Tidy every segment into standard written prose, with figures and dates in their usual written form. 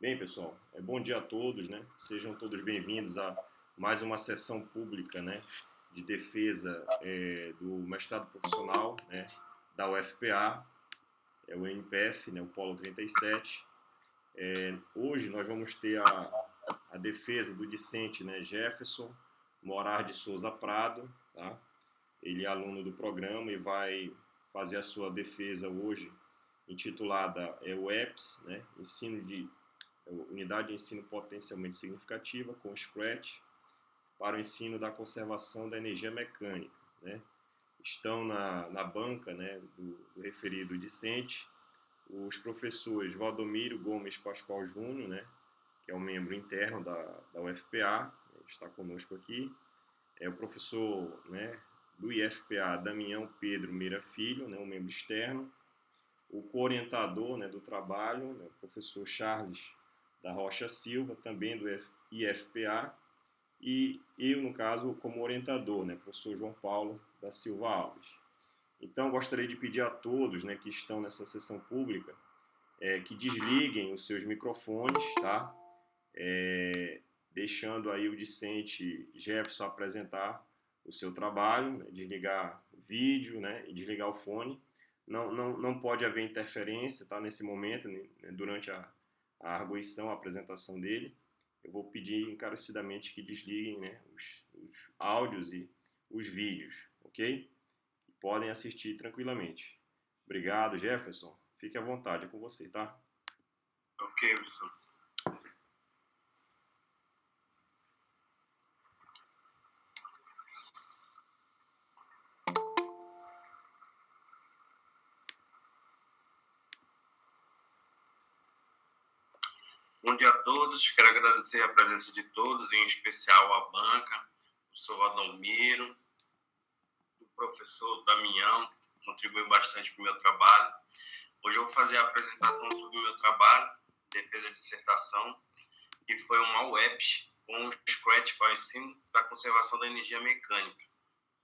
Bem, pessoal, bom dia a todos, né? Sejam todos bem-vindos a mais uma sessão pública, né, de defesa do mestrado profissional, né, da UFPA, o NPF, né, o Polo 37. Hoje nós vamos ter a defesa do discente, né, Jefferson Morar de Souza Prado, tá? Ele é aluno do programa e vai fazer a sua defesa hoje, intitulada UEPS, né, Unidade de Ensino Potencialmente Significativa, com Scratch, para o ensino da conservação da energia mecânica, né? Estão na banca, né, do referido discente os professores Valdomiro Gomes Pascoal Júnior, né, que é um membro interno da UFPA, está conosco aqui, o professor, né, do IFPA, Damião Pedro Meira Filho, né, um membro externo, o co-orientador, né, do trabalho, né, o professor Charles da Rocha Silva, também do IFPA, e eu, no caso, como orientador, né, professor João Paulo da Silva Alves. Então, gostaria de pedir a todos, né, que estão nessa sessão pública que desliguem os seus microfones, tá? Deixando aí o discente Jefferson apresentar o seu trabalho, né, desligar o vídeo, né, e desligar o fone. Não pode haver interferência, tá, nesse momento, né, durante a arguição, a apresentação dele. Eu vou pedir encarecidamente que desliguem, né, os áudios e os vídeos, ok? E podem assistir tranquilamente. Obrigado, Jefferson. Fique à vontade, é com você, tá? Ok, professor. Bom dia a todos. Quero agradecer a presença de todos, em especial a banca, o professor Valdomiro, o professor Damião, que contribuiu bastante para o meu trabalho. Hoje eu vou fazer a apresentação sobre o meu trabalho, defesa de dissertação, que foi uma UEPS com o Scratch para o ensino da conservação da energia mecânica.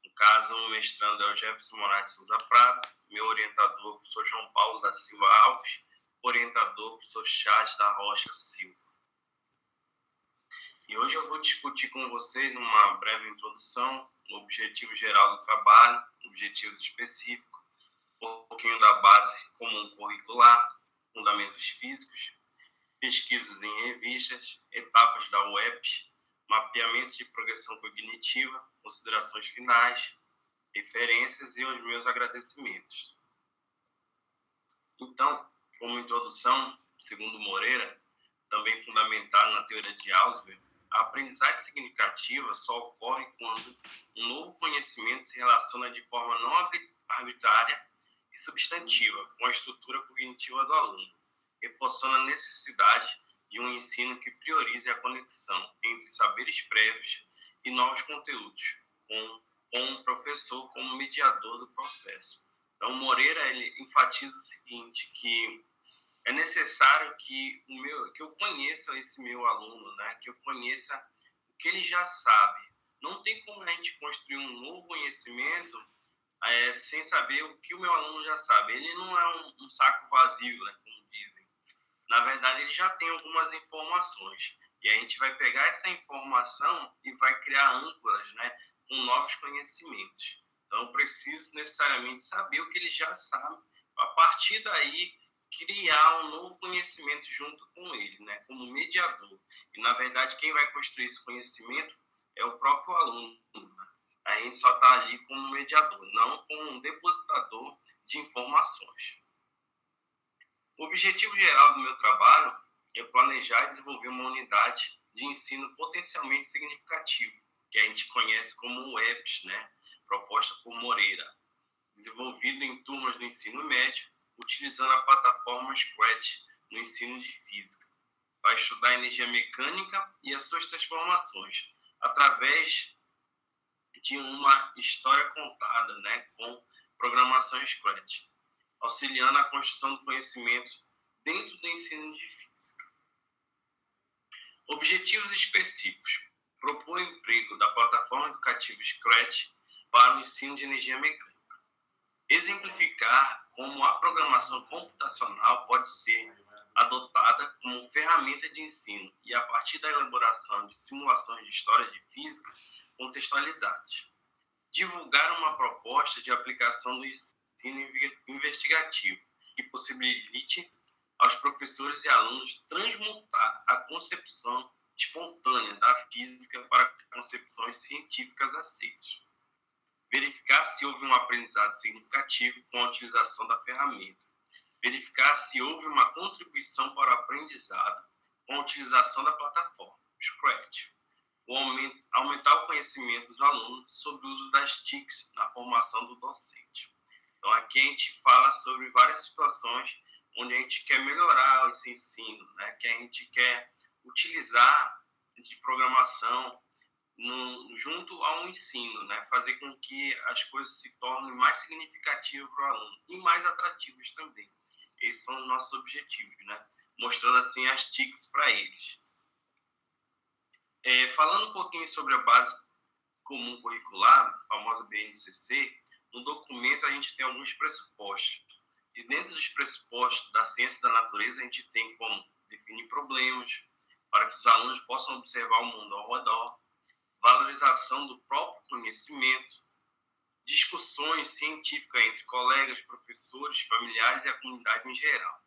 No caso, o mestrando é o Jefferson Moraes Souza Prado, meu orientador, o professor João Paulo da Silva Alves, orientador, o professor Charles da Rocha Silva. E hoje eu vou discutir com vocês uma breve introdução, o objetivo geral do trabalho, objetivos específicos, um pouquinho da base comum curricular, fundamentos físicos, pesquisas em revistas, etapas da UEPS, mapeamento de progressão cognitiva, considerações finais, referências e os meus agradecimentos. Então, como introdução, segundo Moreira, também fundamentado na teoria de Ausubel, a aprendizagem significativa só ocorre quando um novo conhecimento se relaciona de forma não arbitrária e substantiva com a estrutura cognitiva do aluno, reforçando a necessidade de um ensino que priorize a conexão entre saberes prévios e novos conteúdos, com o professor como mediador do processo. Então, Moreira ele enfatiza o seguinte, que é necessário que eu conheça esse meu aluno, né? Que eu conheça o que ele já sabe. Não tem como a gente construir um novo conhecimento sem saber o que o meu aluno já sabe. Ele não é um saco vazio, né? Como dizem. Na verdade, ele já tem algumas informações. E a gente vai pegar essa informação e vai criar âncoras, né? Com novos conhecimentos. Então, eu preciso necessariamente saber o que ele já sabe. A partir daí, criar um novo conhecimento junto com ele, né, como mediador. E, na verdade, quem vai construir esse conhecimento é o próprio aluno. Né? A gente só está ali como mediador, não como um depositador de informações. O objetivo geral do meu trabalho é planejar e desenvolver uma unidade de ensino potencialmente significativo, que a gente conhece como UEPS, né, proposta por Moreira, desenvolvido em turmas do ensino médio, utilizando a plataforma Scratch no ensino de física. Vai estudar energia mecânica e as suas transformações, através de uma história contada, né, com programação Scratch, auxiliando a construção do conhecimento dentro do ensino de física. Objetivos específicos. Propor o emprego da plataforma educativa Scratch para o ensino de energia mecânica. Exemplificar como a programação computacional pode ser adotada como ferramenta de ensino e a partir da elaboração de simulações de histórias de física contextualizadas. Divulgar uma proposta de aplicação do ensino investigativo que possibilite aos professores e alunos transmutar a concepção espontânea da física para concepções científicas aceitas. Verificar se houve um aprendizado significativo com a utilização da ferramenta. Verificar se houve uma contribuição para o aprendizado com a utilização da plataforma, Scratch. Aumentar o conhecimento dos alunos sobre o uso das TICs na formação do docente. Então, aqui a gente fala sobre várias situações onde a gente quer melhorar esse ensino, né? Que a gente quer utilizar de programação junto ao ensino, né? Fazer com que as coisas se tornem mais significativas para o aluno e mais atrativas também. Esses são os nossos objetivos, né? Mostrando assim as TICs para eles. Falando um pouquinho sobre a base comum curricular, a famosa BNCC, no documento a gente tem alguns pressupostos. E dentro dos pressupostos da ciência da natureza, a gente tem como definir problemas, para que os alunos possam observar o mundo ao redor, valorização do próprio conhecimento, discussões científicas entre colegas, professores, familiares e a comunidade em geral.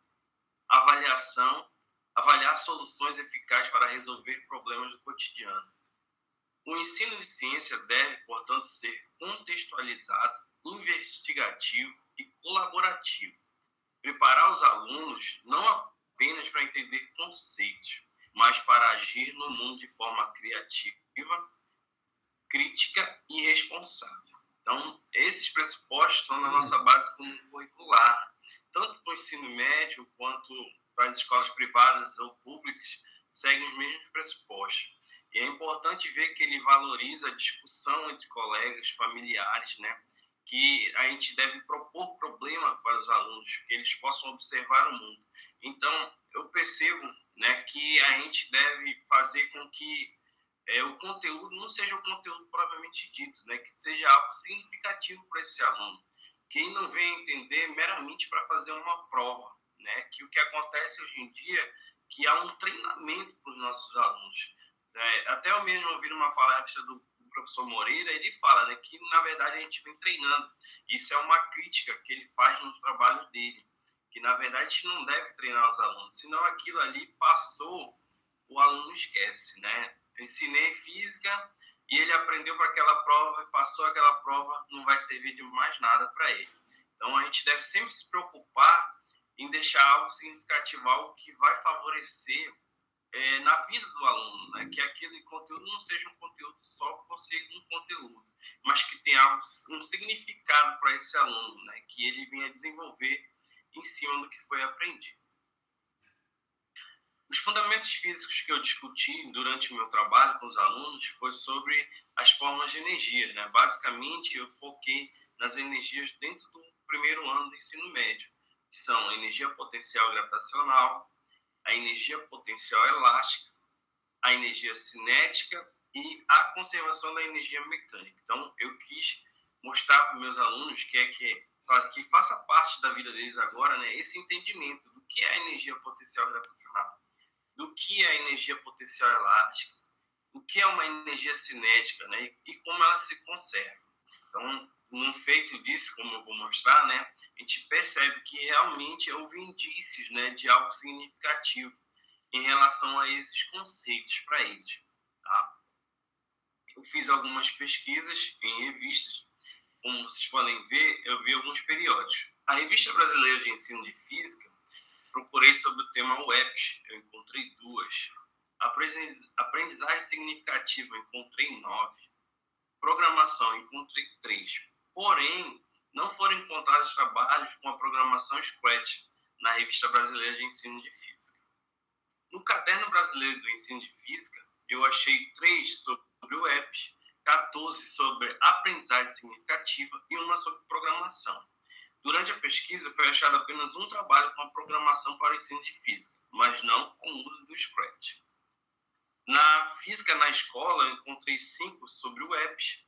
Avaliar soluções eficazes para resolver problemas do cotidiano. O ensino de ciência deve, portanto, ser contextualizado, investigativo e colaborativo. Preparar os alunos não apenas para entender conceitos, mas para agir no mundo de forma criativa, crítica e responsável. Então, esses pressupostos estão na nossa base comum curricular, tanto para o ensino médio quanto para as escolas privadas ou públicas, seguem os mesmos pressupostos. E é importante ver que ele valoriza a discussão entre colegas, familiares, né? Que a gente deve propor problemas para os alunos, que eles possam observar o mundo. Então, eu percebo, né, que a gente deve fazer com que o conteúdo não seja o conteúdo propriamente dito, né, que seja algo significativo para esse aluno, que ele não venha entender meramente para fazer uma prova, né, que o que acontece hoje em dia é que há um treinamento para os nossos alunos. Até eu mesmo ouvi uma palestra do professor Moreira, ele fala, né, que na verdade a gente vem treinando. Isso é uma crítica que ele faz no trabalho dele, que na verdade a gente não deve treinar os alunos, senão aquilo ali passou, o aluno esquece, né? Eu ensinei física e ele aprendeu para aquela prova, passou aquela prova, não vai servir de mais nada para ele. Então a gente deve sempre se preocupar em deixar algo significativo, algo que vai favorecer na vida do aluno, né? Que aquele conteúdo não seja um conteúdo só por ser um conteúdo, mas que tenha um significado para esse aluno, né? Que ele venha desenvolver em cima do que foi aprendido. Os fundamentos físicos que eu discuti durante o meu trabalho com os alunos foi sobre as formas de energia, né? Basicamente, eu foquei nas energias dentro do primeiro ano do ensino médio, que são a energia potencial gravitacional, a energia potencial elástica, a energia cinética e a conservação da energia mecânica. Então, eu quis mostrar para os meus alunos para que faça parte da vida deles agora, né, esse entendimento do que é a energia potencial gravitacional, do que é a energia potencial elástica, o que é uma energia cinética, né, e como ela se conserva. Então, num feito disso, como eu vou mostrar, né, a gente percebe que realmente houve indícios, né, de algo significativo em relação a esses conceitos para eles. Tá? Eu fiz algumas pesquisas em revistas. Como vocês podem ver, eu vi alguns periódicos. A Revista Brasileira de Ensino de Física, procurei sobre o tema UEPs, eu encontrei 2. Aprendizagem significativa, encontrei 9. Programação, encontrei 3. Porém, não foram encontrados trabalhos com a programação Scratch na Revista Brasileira de Ensino de Física. No Caderno Brasileiro do Ensino de Física, eu achei 3 sobre o EPS, 14 sobre aprendizagem significativa e 1 sobre programação. Durante a pesquisa, foi achado apenas um trabalho com a programação para o ensino de física, mas não com o uso do Scratch. Na física na escola, eu encontrei 5 sobre o EPS,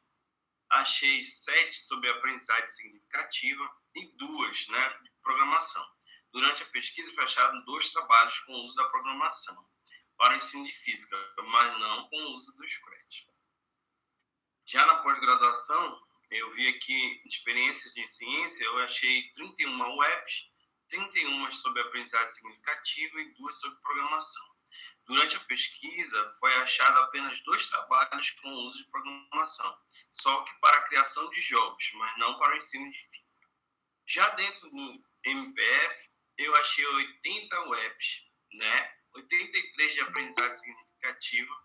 achei 7 sobre aprendizagem significativa e 2, né, de programação. Durante a pesquisa, foi achado 2 trabalhos com o uso da programação para o ensino de física, mas não com o uso do Scratch. Já na pós-graduação, eu vi aqui experiências de ciência, eu achei 31 webs, 31 sobre aprendizagem significativa e 2 sobre programação. Durante a pesquisa, foi achado apenas 2 trabalhos com o uso de programação, só que para a criação de jogos, mas não para o ensino de física. Já dentro do MPF, eu achei 80 webs, 83 de aprendizagem significativa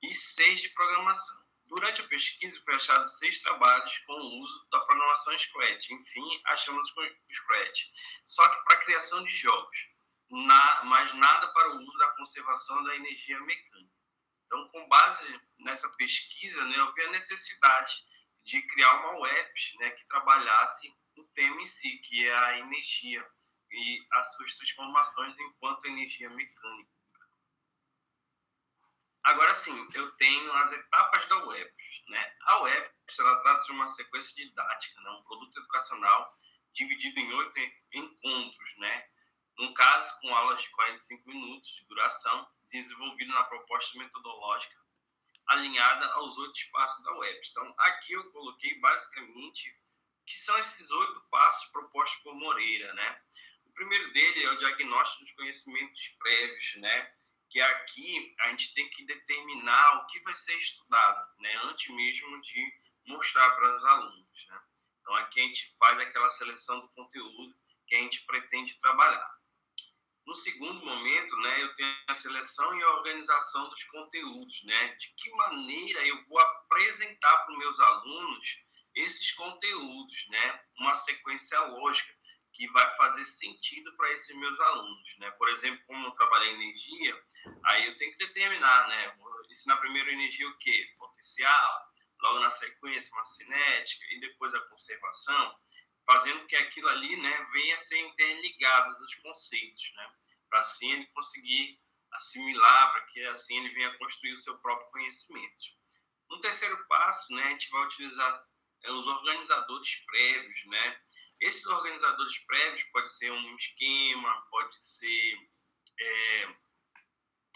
e 6 de programação. Durante a pesquisa, foi achado 6 trabalhos com o uso da programação Scratch. Enfim, achamos com Scratch. Só que para a criação de jogos, mas nada para o uso da conservação da energia mecânica. Então, com base nessa pesquisa, eu vi a necessidade de criar uma web que trabalhasse o tema em si, que é a energia e as suas transformações enquanto energia mecânica. Agora sim, eu tenho as etapas da UEPS. A UEPS, ela trata de uma sequência didática, um produto educacional dividido em 8 encontros, num caso com aulas de 45 minutos de duração, desenvolvido na proposta metodológica alinhada aos 8 passos da UEPS. Então, aqui eu coloquei basicamente o que são esses 8 passos propostos por Moreira, O primeiro dele é o diagnóstico dos conhecimentos prévios, que aqui a gente tem que determinar o que vai ser estudado, antes mesmo de mostrar para os alunos, Então, aqui a gente faz aquela seleção do conteúdo que a gente pretende trabalhar. No segundo momento, eu tenho a seleção e a organização dos conteúdos, de que maneira eu vou apresentar para os meus alunos esses conteúdos, uma sequência lógica que vai fazer sentido para esses meus alunos, Por exemplo, como eu trabalhei em energia, aí eu tenho que determinar, vou ensinar primeiro energia o quê? Potencial, logo na sequência uma cinética e depois a conservação, fazendo que aquilo ali, venha a ser interligado os conceitos, para assim ele conseguir assimilar, para que assim ele venha construir o seu próprio conhecimento. No terceiro passo, a gente vai utilizar os organizadores prévios, Esses organizadores prévios pode ser um esquema, pode ser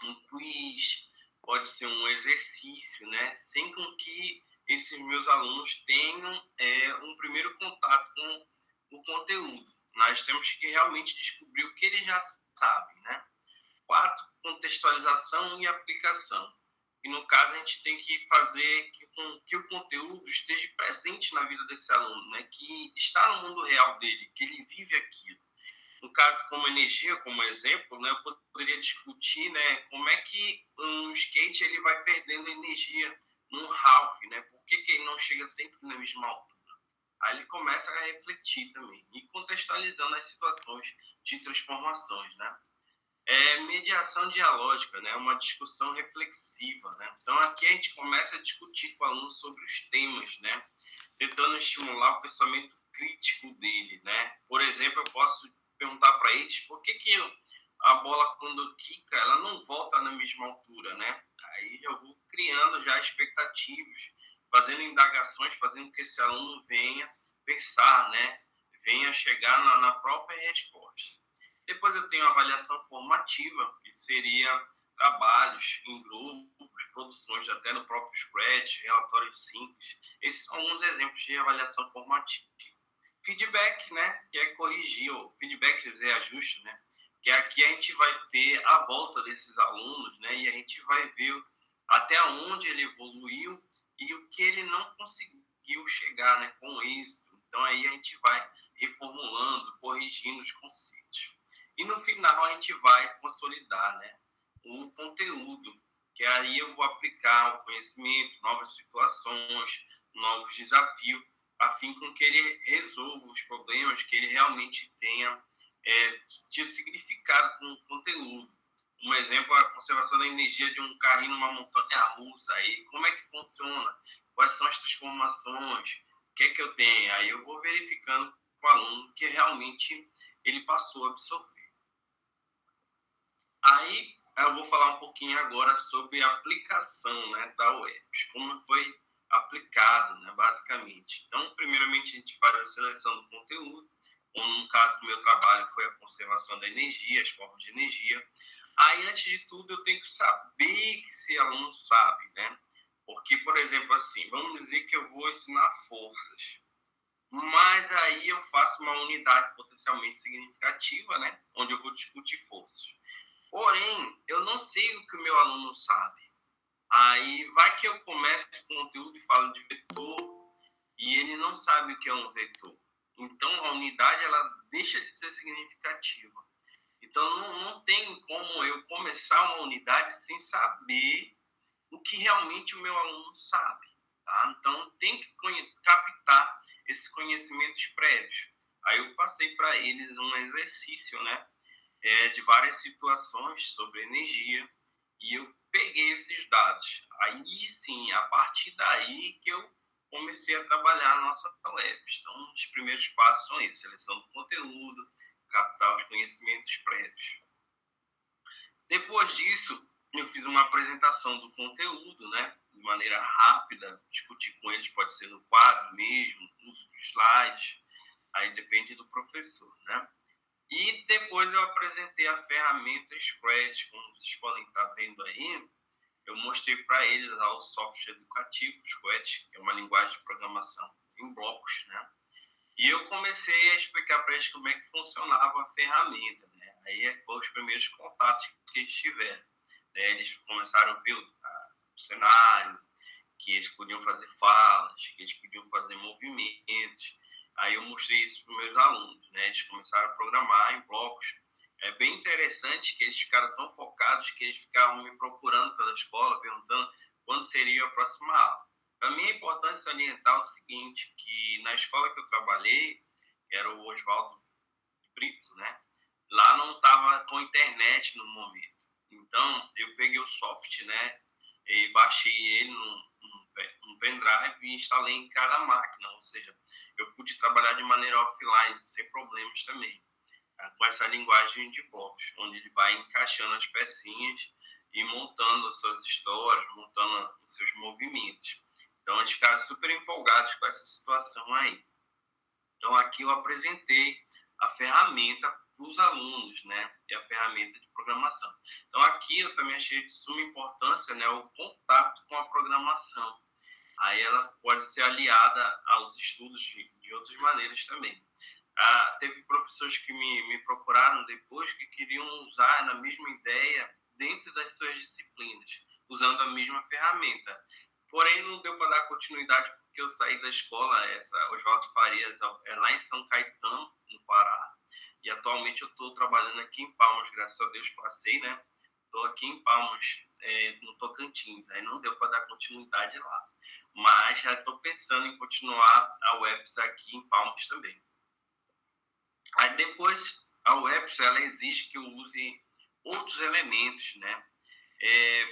um quiz, pode ser um exercício, sem com que esses meus alunos tenham um primeiro contato com o conteúdo. Nós temos que realmente descobrir o que eles já sabem, 4, contextualização e aplicação. E, no caso, a gente tem que fazer com que o conteúdo esteja presente na vida desse aluno, que está no mundo real dele, que ele vive aquilo. No caso, como energia, como exemplo, eu poderia discutir como é que um skate ele vai perdendo energia num half, por que ele não chega sempre na mesma altura? Aí ele começa a refletir também e contextualizando as situações de transformações, mediação dialógica, uma discussão reflexiva, Então, aqui a gente começa a discutir com o aluno sobre os temas, tentando estimular o pensamento crítico dele, Por exemplo, eu posso perguntar para eles por que a bola, quando quica, ela não volta na mesma altura, Aí eu vou criando já expectativas, fazendo indagações, fazendo que esse aluno venha pensar, venha chegar na própria resposta. Depois eu tenho a avaliação formativa, que seria trabalhos em grupos, produções até no próprio Scratch, relatórios simples. Esses são alguns exemplos de avaliação formativa. Feedback, que é corrigir, ou feedback, quer dizer, ajuste, que aqui a gente vai ter a volta desses alunos, e a gente vai ver até onde ele evoluiu e o que ele não conseguiu chegar, com êxito. Então, aí a gente vai reformulando, corrigindo os conceitos. E no final a gente vai consolidar o conteúdo, que aí eu vou aplicar o conhecimento, novas situações, novos desafios, a fim com que ele resolva os problemas, que ele realmente tenha tido significado com o conteúdo. Um exemplo é a conservação da energia de um carrinho numa montanha-russa. Aí, como é que funciona? Quais são as transformações? O que é que eu tenho? Aí eu vou verificando com o aluno que realmente ele passou a absorver. Aí eu vou falar um pouquinho agora sobre a aplicação da UEPS, como foi aplicado, basicamente. Então, primeiramente, a gente faz a seleção do conteúdo, ou no caso do meu trabalho foi a conservação da energia, as formas de energia. Aí, antes de tudo, eu tenho que saber que esse aluno sabe, né? Porque, por exemplo, assim, vamos dizer que eu vou ensinar forças, mas aí eu faço uma unidade potencialmente significativa, né? Onde eu vou discutir forças. Porém, eu não sei o que o meu aluno sabe. Aí vai que eu começo esse conteúdo e falo de vetor e ele não sabe o que é um vetor. Então, a unidade ela deixa de ser significativa. Então, não tem como eu começar uma unidade sem saber o que realmente o meu aluno sabe. Tá? Então, tem que captar esses conhecimentos prévios. Aí eu passei para eles um exercício, né, de várias situações sobre energia e eu peguei esses dados. Aí sim, a partir daí que eu comecei a trabalhar a nossa lab. Então, os primeiros passos são esses: seleção do conteúdo, captar os conhecimentos prévios. Depois disso, eu fiz uma apresentação do conteúdo, né, de maneira rápida, discutir com eles, pode ser no quadro mesmo, uso de slides, aí depende do professor, né? E depois eu apresentei a ferramenta Scratch, como vocês podem estar vendo aí. Eu mostrei para eles o software educativo, Scratch, que é uma linguagem de programação em blocos, né? E eu comecei a explicar para eles como é que funcionava a ferramenta, né? Aí foram os primeiros contatos que eles tiveram. Eles começaram a ver o cenário, que eles podiam fazer falas, que eles podiam fazer movimentos. Aí eu mostrei isso para os meus alunos, né? Eles começaram a programar em blocos. É bem interessante que eles ficaram tão focados que eles ficavam me procurando pela escola, perguntando quando seria a próxima aula. Para mim é importante salientar o seguinte, que na escola que eu trabalhei, que era o Oswaldo Brito, né? Lá não estava com internet no momento. Então, eu peguei o software, né? E baixei ele num pendrive e instalei em cada máquina. Ou seja, eu pude trabalhar de maneira offline, sem problemas também, tá? Com essa linguagem de blocos, onde ele vai encaixando as pecinhas e montando as suas histórias, montando os seus movimentos. Então, eles ficaram super empolgados com essa situação aí. Então, aqui eu apresentei a ferramenta para os alunos, né? E a ferramenta de programação. Então, aqui eu também achei de suma importância, né, o contato com a programação. Aí ela pode ser aliada aos estudos de outras maneiras também. Teve professores que me procuraram depois que queriam usar na mesma ideia dentro das suas disciplinas, usando a mesma ferramenta. Porém, não deu para dar continuidade porque eu saí da escola, essa Oswaldo Farias, é lá em São Caetano, no Pará, e atualmente eu estou trabalhando aqui em Palmas, graças a Deus passei, né? Estou aqui em Palmas, no Tocantins, aí não deu para dar continuidade lá. Mas já estou pensando em continuar a UEPS aqui em Palmas também. Aí depois, a UEPS, ela exige que eu use outros elementos, né?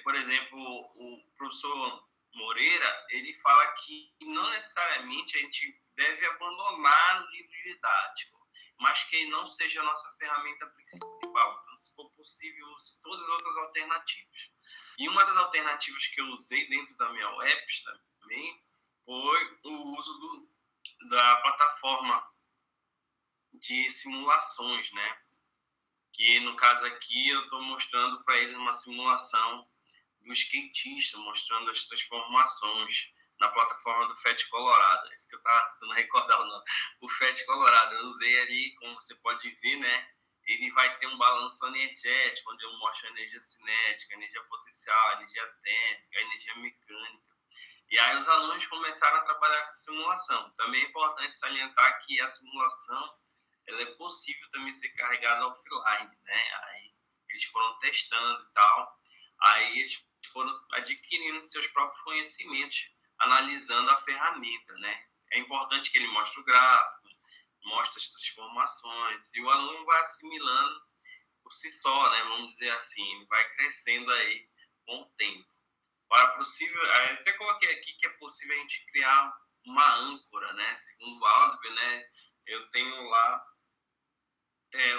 Por exemplo, o professor Moreira, ele fala que não necessariamente a gente deve abandonar o livro didático, mas que ele não seja a nossa ferramenta principal. Então, se for possível, use todas as outras alternativas. E uma das alternativas que eu usei dentro da minha UEPS também foi o uso da plataforma de simulações, né? Que no caso aqui eu estou mostrando para eles uma simulação do skatista, mostrando as transformações na plataforma do FET Colorado. É isso que eu estava tentando recordar o nome. O FET Colorado, eu usei ali, como você pode ver, né? Ele vai ter um balanço energético, onde eu mostro a energia cinética, a energia potencial, a energia térmica, a energia mecânica. E aí os alunos começaram a trabalhar com simulação. Também é importante salientar que a simulação ela é possível também ser carregada offline, né? Aí eles foram testando e tal, aí eles foram adquirindo seus próprios conhecimentos, analisando a ferramenta, né? É importante que ele mostre o gráfico, mostre as transformações, e o aluno vai assimilando por si só, né? Vamos dizer assim, ele vai crescendo aí com o tempo. Para possível, até coloquei aqui que é possível a gente criar uma âncora, né? Segundo o Ausby, né? Eu tenho lá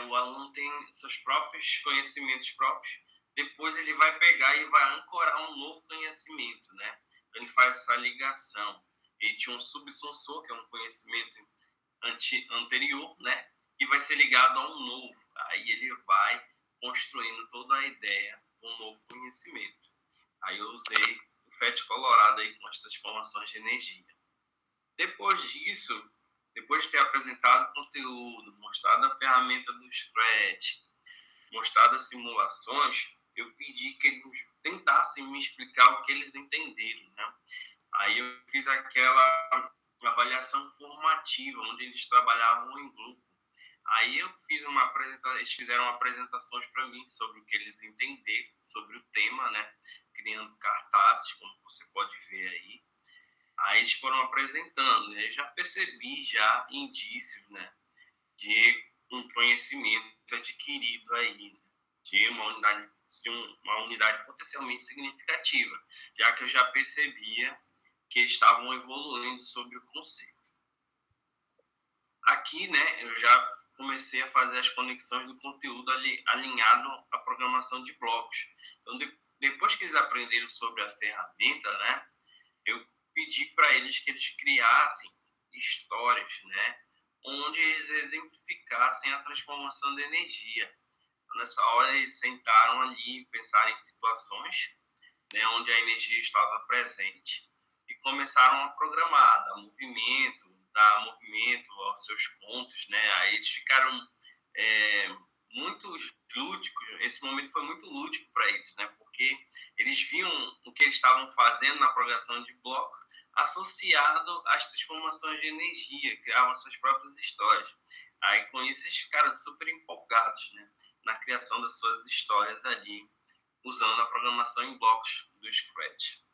o aluno tem seus próprios conhecimentos próprios, depois ele vai pegar e vai ancorar um novo conhecimento, né? Então, ele faz essa ligação. Ele tinha um subsensor, que é um conhecimento anterior, né? e vai ser ligado a um novo. Aí ele vai construindo toda a ideia de um novo conhecimento. Aí eu usei o FET Colorado aí com as transformações de energia. Depois disso, depois de ter apresentado o conteúdo, mostrado a ferramenta do Scratch, mostrado as simulações, eu pedi que eles tentassem me explicar o que eles entenderam, né? Aí eu fiz aquela avaliação formativa, onde eles trabalhavam em grupo. Aí eu fiz uma apresentação, eles fizeram apresentações para mim sobre o que eles entenderam, sobre o tema, né? Criando cartazes, como você pode ver aí. Aí eles foram apresentando, e aí já percebi já indícios, né? De um conhecimento adquirido aí, né? De uma unidade potencialmente significativa, já que eu já percebia que eles estavam evoluindo sobre o conceito. Aqui, né, eu já comecei a fazer as conexões do conteúdo alinhado à programação de blocos. Então, depois que eles aprenderam sobre a ferramenta, né, eu pedi para eles que eles criassem histórias, né, onde eles exemplificassem a transformação de energia. Então, nessa hora, eles sentaram ali e pensaram em situações, né, onde a energia estava presente e começaram a programar, dar movimento aos seus pontos, né? Aí eles ficaram muito lúdicos. Esse momento foi muito lúdico para eles, né? Porque eles viam o que eles estavam fazendo na programação de bloco associado às transformações de energia, criavam suas próprias histórias. Aí com isso eles ficaram super empolgados, né? Na criação das suas histórias ali, usando a programação em blocos do Scratch.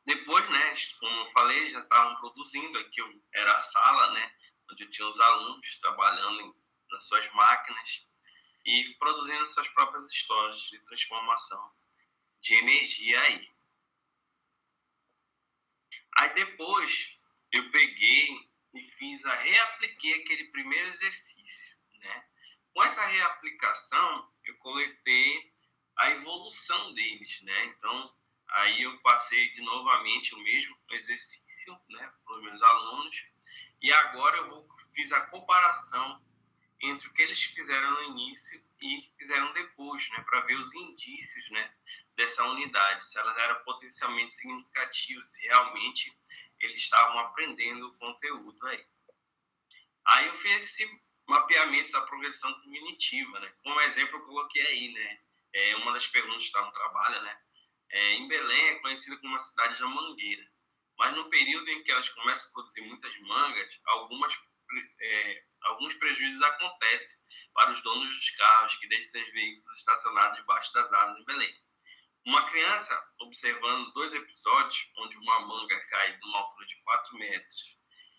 Depois, né, como eu falei, já estavam produzindo, aqui era a sala, né, onde eu tinha os alunos trabalhando nas suas máquinas e produzindo suas próprias histórias de transformação de energia aí. Aí depois eu peguei e reapliquei aquele primeiro exercício, né? Com essa reaplicação, eu coletei a evolução deles, né? Então, aí eu passei de novamente o mesmo exercício, né, para os meus alunos, e agora fiz a comparação entre o que eles fizeram no início e fizeram depois, né, para ver os indícios, né, dessa unidade, se elas eram potencialmente significativas, se realmente eles estavam aprendendo o conteúdo aí. Aí eu fiz esse mapeamento da progressão cognitiva, né? Como exemplo eu coloquei aí, né? Uma das perguntas que está no trabalho, né? Em Belém é conhecida como uma cidade da mangueira, mas no período em que elas começam a produzir muitas mangas, alguns prejuízos acontecem para os donos dos carros que deixam seus veículos estacionados debaixo das árvores em Belém. Uma criança observando 2 episódios, onde uma manga cai de uma altura de 4 metros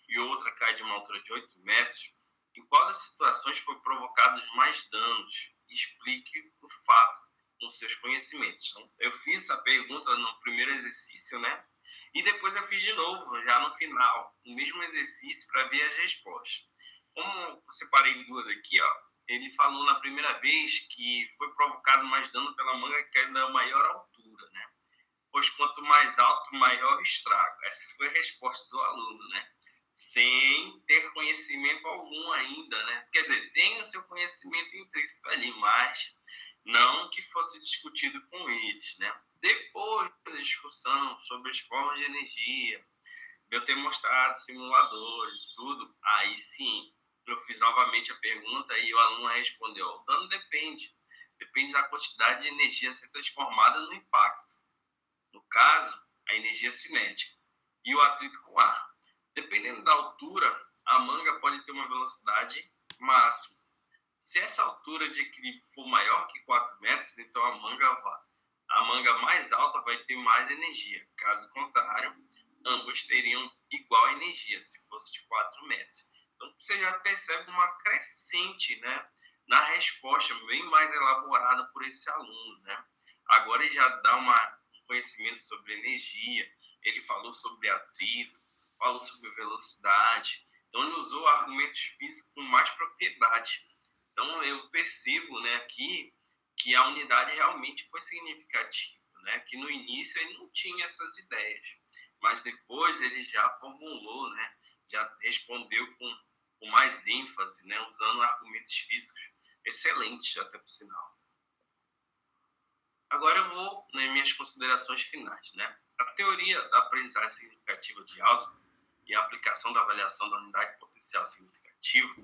e outra cai de uma altura de 8 metros, em qual das situações foi provocados mais danos? Explique o fato com seus conhecimentos. Então, eu fiz essa pergunta no primeiro exercício, né? E depois eu fiz de novo, já no final, o mesmo exercício para ver as respostas. Como eu separei 2 aqui, ó, ele falou na primeira vez que foi provocado mais dano pela manga que é da maior altura, né? Pois quanto mais alto, maior o estrago. Essa foi a resposta do aluno, né? Sem ter conhecimento algum ainda, né? Quer dizer, tem o seu conhecimento intrínseco ali, mas não que fosse discutido com eles, né? Depois da discussão sobre as formas de energia, de eu ter mostrado simuladores, tudo, aí sim, eu fiz novamente a pergunta e o aluno respondeu: o dano depende da quantidade de energia a ser transformada no impacto. No caso, a energia cinética e o atrito com o ar. Dependendo da altura, a manga pode ter uma velocidade máxima. Se essa altura de equilíbrio for maior que 4 metros, então a manga mais alta vai ter mais energia. Caso contrário, ambos teriam igual energia, se fosse de 4 metros. Então, você já percebe uma crescente, né, na resposta bem mais elaborada por esse aluno, né? Agora ele já dá um conhecimento sobre energia, ele falou sobre atrito, falou sobre velocidade. Então, ele usou argumentos físicos com mais propriedade. Então, eu percebo, né, aqui que a unidade realmente foi significativa, né? Que no início ele não tinha essas ideias, mas depois ele já formulou, né? Já respondeu com com mais ênfase, né, usando argumentos físicos excelentes, até por sinal. Agora eu vou nas minhas considerações finais, né? A teoria da aprendizagem significativa de Ausubel e a aplicação da avaliação da unidade potencial significativa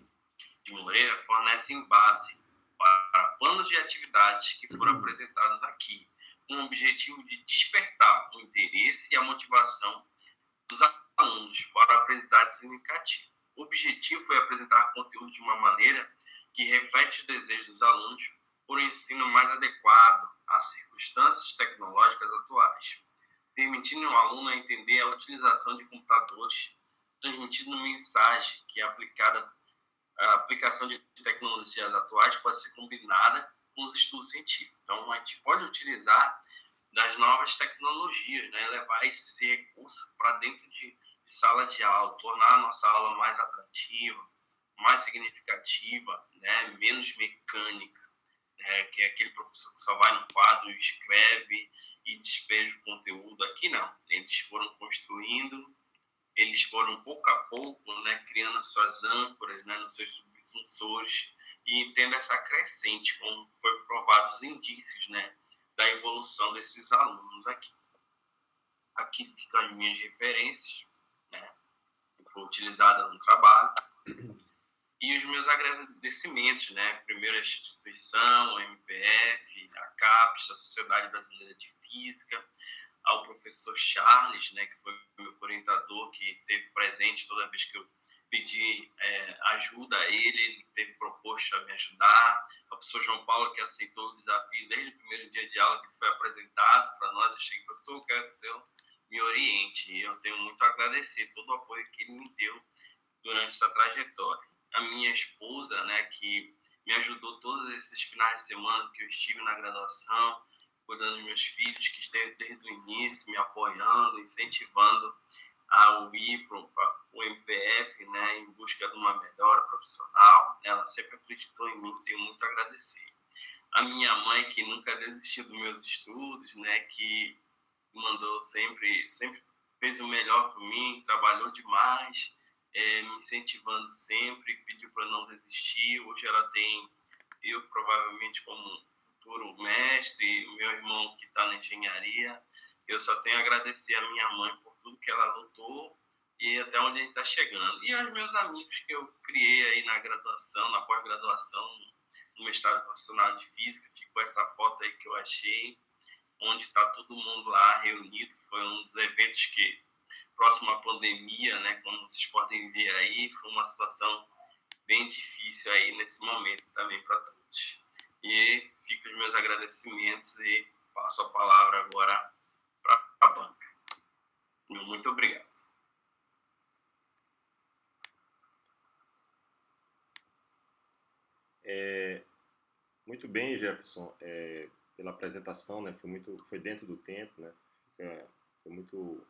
de Moreira fornecem base para planos de atividades que foram apresentados aqui, com o objetivo de despertar o interesse e a motivação dos alunos para a aprendizagem significativa. O objetivo foi apresentar conteúdo de uma maneira que reflete os desejos dos alunos por um ensino mais adequado às circunstâncias tecnológicas atuais, permitindo ao aluno entender a utilização de computadores, transmitindo mensagem que a aplicação de tecnologias atuais pode ser combinada com os estudos científicos. Então, a gente pode utilizar das novas tecnologias, né? Levar esse recurso para dentro de sala de aula, tornar a nossa aula mais atrativa, mais significativa, né? Menos mecânica, né? Que é aquele professor que só vai no quadro, escreve e despeja o conteúdo. Aqui não, eles foram construindo, eles foram pouco a pouco, né, criando as suas âncoras, né, nos seus subsensores e tendo essa crescente, como foi provado os indícios, né, da evolução desses alunos aqui. Aqui ficam as minhas referências, né, que foi utilizada no trabalho, e os meus agradecimentos, né, primeiro a instituição, o MPF, a CAPES, a Sociedade Brasileira de Física, ao professor Charles, né, que foi meu orientador, que esteve presente toda vez que eu pedi ajuda a ele esteve proposto a me ajudar, ao professor João Paulo, que aceitou o desafio desde o primeiro dia de aula que foi apresentado para nós. Eu cheguei, professor, eu quero que o senhor me oriente, e eu tenho muito a agradecer todo o apoio que ele me deu durante essa trajetória. A minha esposa, né, que me ajudou todos esses finais de semana que eu estive na graduação, cuidando dos meus filhos, que esteve desde o início me apoiando, incentivando a ir para o MPF, né, em busca de uma melhora profissional. Ela sempre acreditou em mim, tenho muito a agradecer. A minha mãe, que nunca desistiu dos meus estudos, né, que mandou sempre fez o melhor por mim, trabalhou demais, me incentivando sempre, pediu para não desistir. Hoje ela tem eu provavelmente como futuro mestre, o meu irmão que está na engenharia. Eu só tenho a agradecer a minha mãe por tudo que ela lutou e até onde a gente está chegando. E aos meus amigos que eu criei aí na graduação, na pós-graduação, no mestrado profissional de física. Ficou essa foto aí que eu achei, onde está todo mundo lá reunido. Foi um dos eventos que, próximo à pandemia, né, como vocês podem ver aí, foi uma situação bem difícil aí nesse momento também para todos. E fico os meus agradecimentos e passo a palavra agora para a banca. Muito obrigado. Muito bem, Jefferson, pela apresentação, né? Foi dentro do tempo, né? Foi muito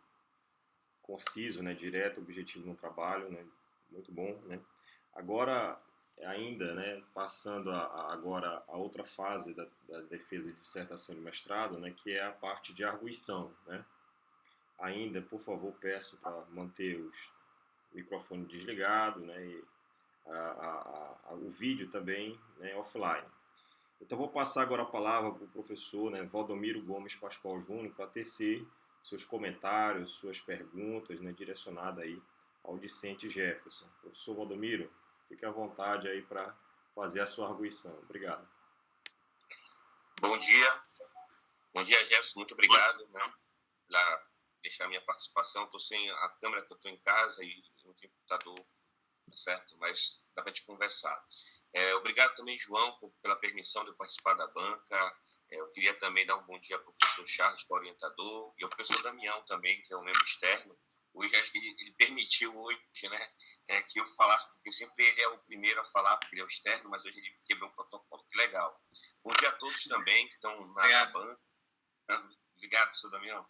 conciso, né? Direto, objetivo no trabalho, né? Muito bom, né? Agora, ainda, né? Passando agora a outra fase da defesa de dissertação de mestrado, né? Que é a parte de arguição, né? Ainda, por favor, peço para manter os microfones desligados, né? E o vídeo também, né, offline. Então, vou passar agora a palavra para o professor, né, Valdomiro Gomes Pascoal Júnior, para tecer seus comentários, suas perguntas, né, direcionadas aí ao discente Jefferson. Professor Valdomiro, fique à vontade aí para fazer a sua arguição. Obrigado. Bom dia. Bom dia, Jefferson. Muito obrigado, né, por deixar a minha participação. Estou sem a câmera, que eu estou em casa e não tenho computador, tá certo? Mas dá para a gente conversar. Obrigado também, João, pela permissão de eu participar da banca. Eu queria também dar um bom dia ao professor Charles, que é o orientador, e ao professor Damião também, que é um membro externo. Hoje, acho que ele permitiu hoje, né, que eu falasse, porque sempre ele é o primeiro a falar, porque ele é o externo, mas hoje ele quebrou um protocolo, que legal. Bom dia a todos também que estão na banca. Obrigado, professor Damião.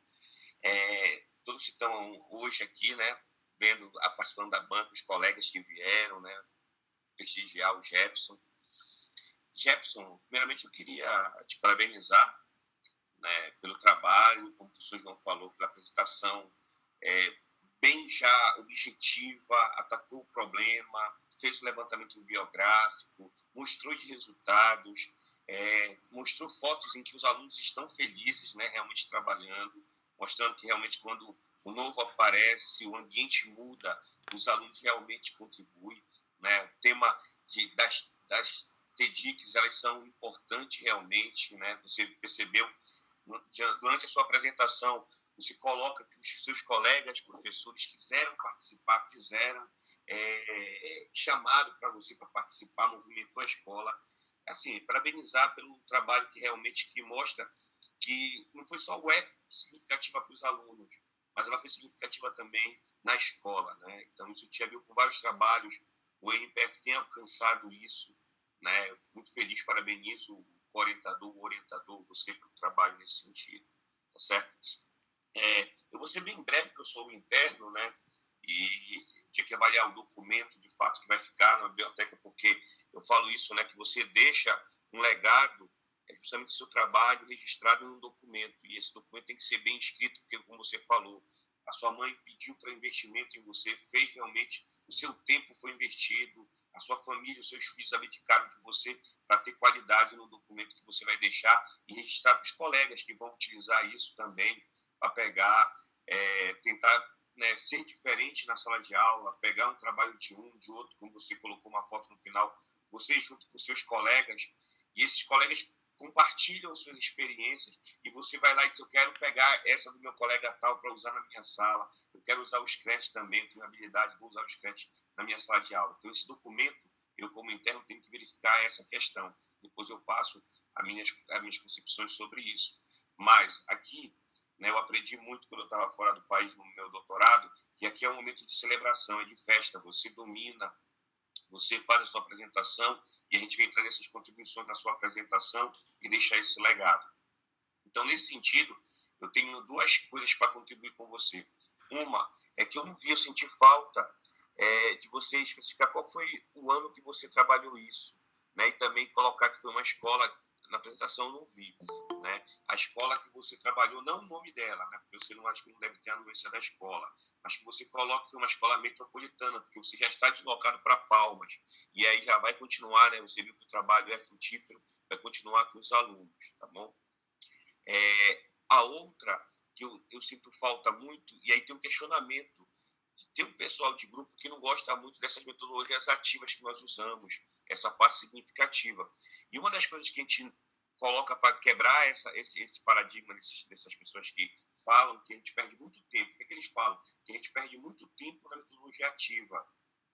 Todos que estão hoje aqui, né, participando da banca, os colegas que vieram, né, prestigiar o Jefferson. Jefferson, primeiramente eu queria te parabenizar, né, pelo trabalho, como o professor João falou, pela apresentação bem já objetiva, atacou o problema, fez o levantamento biográfico, mostrou de resultados, mostrou fotos em que os alunos estão felizes, né, realmente trabalhando, mostrando que realmente quando o novo aparece, o ambiente muda, os alunos realmente contribuem, né? O tema das TEDx, elas são importantes realmente, né? Você percebeu, durante a sua apresentação, você coloca que os seus colegas, professores, quiseram participar, fizeram chamado para você para participar, movimentou a escola. Assim, parabenizar pelo trabalho que mostra que não foi só significativa para os alunos, mas ela foi significativa também na escola, né? Então, isso já viu com vários trabalhos, o NPF tem alcançado isso, né? Eu fico muito feliz, parabenizo o orientador, você pelo trabalho nesse sentido, tá certo? Eu vou ser bem breve, porque eu sou o interno, né? E tinha que avaliar o documento, de fato, que vai ficar na biblioteca, porque eu falo isso, né? Que você deixa um legado, justamente seu trabalho registrado em um documento, e esse documento tem que ser bem escrito, porque, como você falou, a sua mãe pediu para investimento em você, fez realmente, o seu tempo foi investido, a sua família, os seus filhos abdicaram de você para ter qualidade no documento que você vai deixar e registrar para os colegas que vão utilizar isso também, para pegar, tentar, né, ser diferente na sala de aula, pegar um trabalho de um, de outro, como você colocou uma foto no final, você junto com seus colegas, e esses colegas compartilham suas experiências, e você vai lá e diz, eu quero pegar essa do meu colega tal para usar na minha sala, eu quero usar o Scratch também, eu tenho habilidade, vou usar o Scratch na minha sala de aula. Então, esse documento, eu como interno tenho que verificar essa questão, depois eu passo as minhas concepções sobre isso. Mas aqui, né, eu aprendi muito quando eu estava fora do país no meu doutorado, que aqui é um momento de celebração, é de festa, você domina, você faz a sua apresentação, e a gente vem trazer essas contribuições na sua apresentação e deixar esse legado. Então, nesse sentido, eu tenho duas coisas para contribuir com você. Uma é que eu senti falta de você especificar qual foi o ano que você trabalhou isso, né? E também colocar que foi uma escola, na apresentação eu não vi, né? A escola que você trabalhou, não o nome dela, né? Porque você não acha que não deve ter a anuência da escola, mas que você coloca que foi uma escola metropolitana, porque você já está deslocado para Palmas, e aí já vai continuar, né? Você viu que o trabalho é frutífero, vai continuar com os alunos, tá bom? A outra que eu sinto falta muito, e aí tem um questionamento, tem um pessoal de grupo que não gosta muito dessas metodologias ativas que nós usamos, essa parte significativa. E uma das coisas que a gente coloca para quebrar esse paradigma dessas pessoas que falam que a gente perde muito tempo. O que é que eles falam? Que a gente perde muito tempo na metodologia ativa,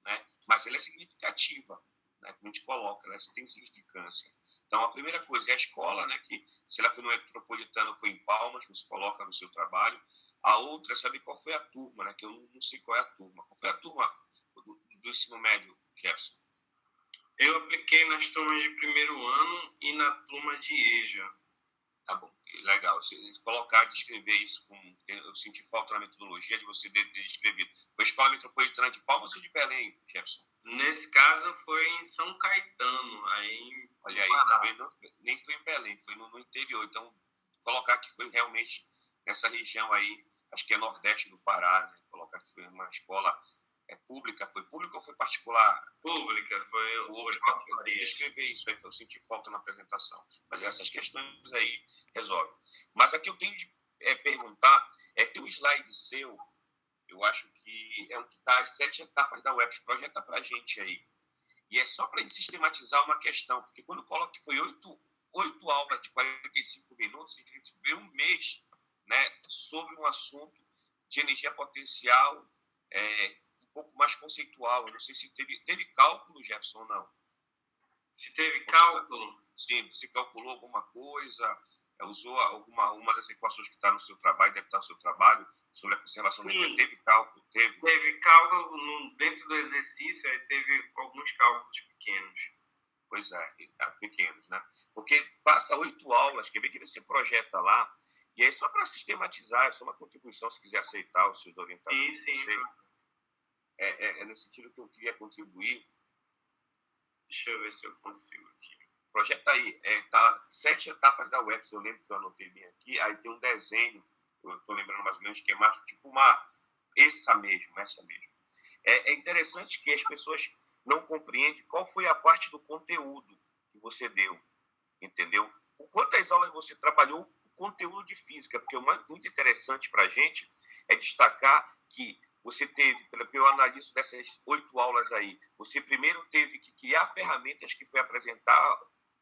né? Mas ela é significativa, né? Como a gente coloca, ela tem significância. Então, a primeira coisa é a escola, né? Que se ela foi no metropolitano ou foi em Palmas, você coloca no seu trabalho. A outra é saber qual foi a turma, né? Que eu não sei qual é a turma. Qual foi a turma do ensino médio, Jefferson? Eu apliquei nas turmas de primeiro ano e na turma de EJA. Tá bom, legal. Você colocar, descrever isso eu senti falta na metodologia de você descrever. Foi a Escola Metropolitana de Palmas ou de Belém, Jefferson? Nesse caso foi em São Caetano. Olha aí, tá vendo? Nem foi em Belém, foi no interior. Então, colocar que foi realmente nessa região aí, acho que é nordeste do Pará, né? Colocar que foi uma escola pública. Foi pública ou foi particular? Pública, foi pública. Eu descrever isso aí, eu senti falta na apresentação. Mas essas questões aí resolvem. Mas aqui eu tenho de perguntar, tem um slide seu, eu acho que é um que está as 7 etapas da UEPS, projeta para a gente aí. E é só para a gente sistematizar uma questão, porque quando eu coloco que foi 8 aulas de 45 minutos, a gente vê um mês, né, sobre um assunto de energia potencial um pouco mais conceitual. Eu não sei se teve cálculo, Jefferson, ou não. Se teve cálculo? Sim, você calculou alguma coisa, usou uma das equações que está no seu trabalho, deve estar no seu trabalho, sobre a conservação da energia. Teve cálculo? Teve cálculo dentro do exercício, aí teve alguns cálculos pequenos. Pois pequenos, né? Porque passa 8 aulas, quer ver que você projeta lá, e aí só para sistematizar, é só uma contribuição, se quiser aceitar os seus orientadores. Sim. É nesse sentido que eu queria contribuir. Deixa eu ver se eu consigo aqui. Projeta aí, tá 7 etapas da UEPS, eu lembro que eu anotei bem aqui, aí tem um desenho, eu estou lembrando mais ou menos, que é mais tipo essa mesmo. É interessante que as pessoas não compreende qual foi a parte do conteúdo que você deu, entendeu? Por quantas aulas você trabalhou o conteúdo de física? Porque o muito interessante para a gente é destacar que você teve, pelo que eu analiso dessas 8 aulas aí, você primeiro teve que criar ferramentas que foi apresentar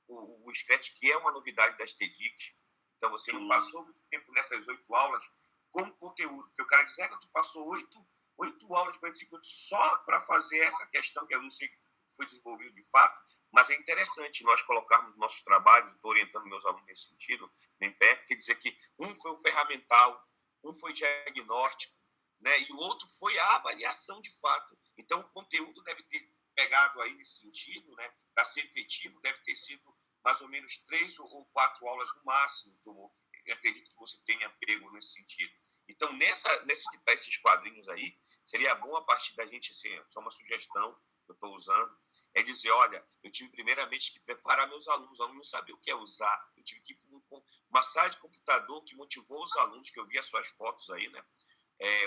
o Scratch, que é uma novidade das TEDx. Então, você não passou muito tempo nessas 8 aulas com conteúdo. Porque o cara diz, que tu passou 8 aulas de 45 minutos só para fazer essa questão, que eu não sei se foi desenvolvido de fato, mas é interessante nós colocarmos nossos trabalhos, estou orientando meus alunos nesse sentido, no MPF, quer dizer que um foi o ferramental, um foi diagnóstico, né, e o outro foi a avaliação de fato. Então, o conteúdo deve ter pegado aí nesse sentido, né, para ser efetivo, deve ter sido mais ou menos 3 ou 4 aulas no máximo. Então, eu acredito que você tenha pego nesse sentido. Então, nesses quadrinhos aí, seria bom a partir da gente, assim, só uma sugestão que eu estou usando, é dizer, olha, eu tive primeiramente que preparar meus alunos, os alunos não sabiam o que é usar, eu tive que ir para uma sala de computador que motivou os alunos, que eu vi as suas fotos aí, né?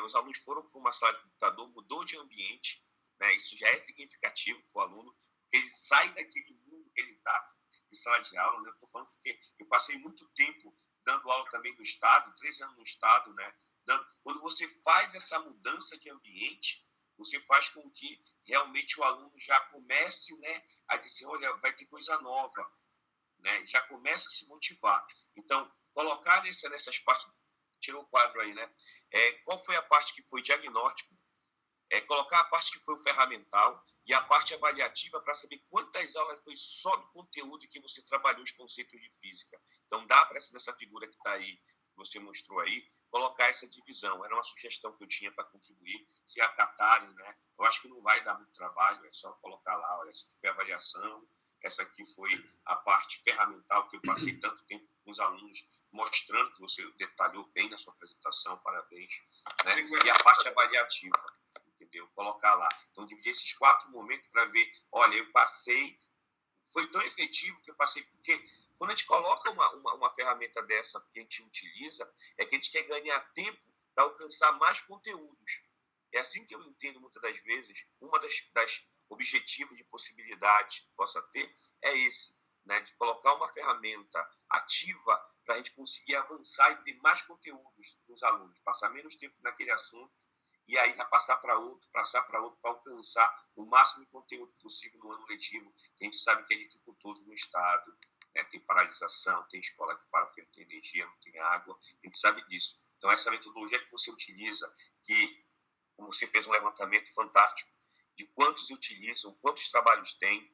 Os alunos foram para uma sala de computador, mudou de ambiente, né? Isso já é significativo para o aluno, porque ele sai daquele mundo que ele está, de sala de aula, né? Eu estou falando porque eu passei muito tempo dando aula também no Estado, 3 anos no Estado, né? Quando você faz essa mudança de ambiente, você faz com que realmente o aluno já comece, né, a dizer, olha, vai ter coisa nova, né? Já começa a se motivar. Então, colocar nessas partes, tirou o quadro aí, né? Qual foi a parte que foi diagnóstico? Colocar a parte que foi o ferramental e a parte avaliativa para saber quantas aulas foi só do conteúdo que você trabalhou os conceitos de física. Então, dá para nessa figura que está aí, que você mostrou aí, colocar essa divisão. Era uma sugestão que eu tinha para contribuir, se acatarem, né? Eu acho que não vai dar muito trabalho, é só colocar lá, olha, essa aqui foi a avaliação, essa aqui foi a parte ferramental que eu passei tanto tempo com os alunos, mostrando que você detalhou bem na sua apresentação, parabéns, né? E a parte avaliativa, entendeu? Colocar lá. Então, dividir esses 4 momentos para ver, olha, eu passei, foi tão efetivo que eu passei, porque quando a gente coloca uma ferramenta dessa que a gente utiliza, é que a gente quer ganhar tempo para alcançar mais conteúdos. É assim que eu entendo muitas das vezes, uma das objetivos de possibilidades que possa ter é esse, né, de colocar uma ferramenta ativa para a gente conseguir avançar e ter mais conteúdos dos alunos, passar menos tempo naquele assunto e aí já passar para outro, para alcançar o máximo de conteúdo possível no ano letivo, que a gente sabe que é dificultoso no Estado, né? Tem paralisação, tem escola que para porque não tem energia, não tem água, a gente sabe disso. Então, essa metodologia que você utiliza, que como você fez um levantamento fantástico de quantos utilizam, quantos trabalhos tem,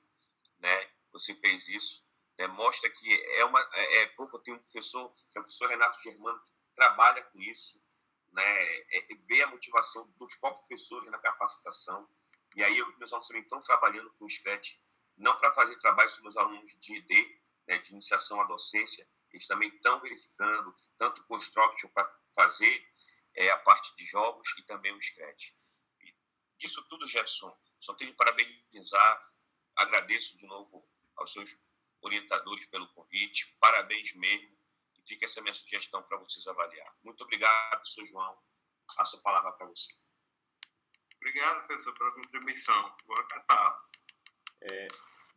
né? Você fez isso, né? Mostra que é pouco. Eu tenho um professor, que é o professor Renato Germano, que trabalha com isso, né? Ver a motivação dos próprios professores na capacitação. E aí, meus alunos também estão trabalhando com o Scratch, não para fazer trabalho sobre meus alunos de ID, né, de iniciação à docência, eles também estão verificando tanto o Construction para fazer a parte de jogos e também o Scratch. E disso tudo, Jefferson, só tenho que parabenizar, agradeço de novo aos seus orientadores pelo convite, parabéns mesmo. Fica essa minha sugestão para vocês avaliar. Muito obrigado, professor João. Passo a palavra para você. Obrigado, professor, pela contribuição. Vou acatar.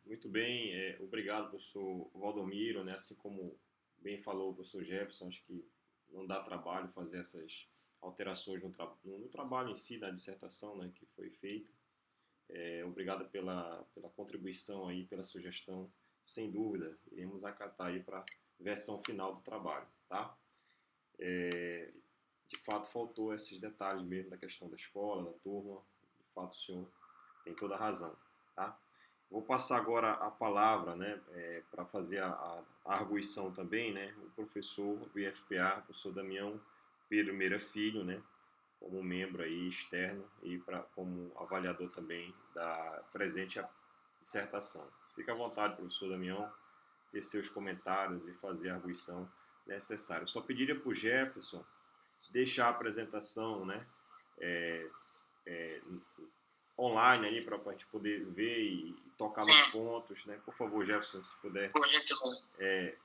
Muito bem. Obrigado, professor Valdomiro, né? Assim como bem falou o professor Jefferson, acho que não dá trabalho fazer essas alterações no trabalho em si, na dissertação, né, que foi feita. Obrigado pela contribuição aí, pela sugestão. Sem dúvida, iremos acatar aí para versão final do trabalho, tá? De fato, faltou esses detalhes mesmo da questão da escola, da turma. De fato, o senhor tem toda a razão, tá? Vou passar agora a palavra, né, para fazer a arguição também, né, o professor do IFPA, o professor Damião Pedro Meira Filho, né, como membro aí externo e como avaliador também da presente dissertação. Fique à vontade, professor Damião, ter seus comentários e fazer a arguição necessária. Eu só pediria para o Jefferson deixar a apresentação, né, online aí para a gente poder ver e tocar nos pontos, né? Por favor, Jefferson, se puder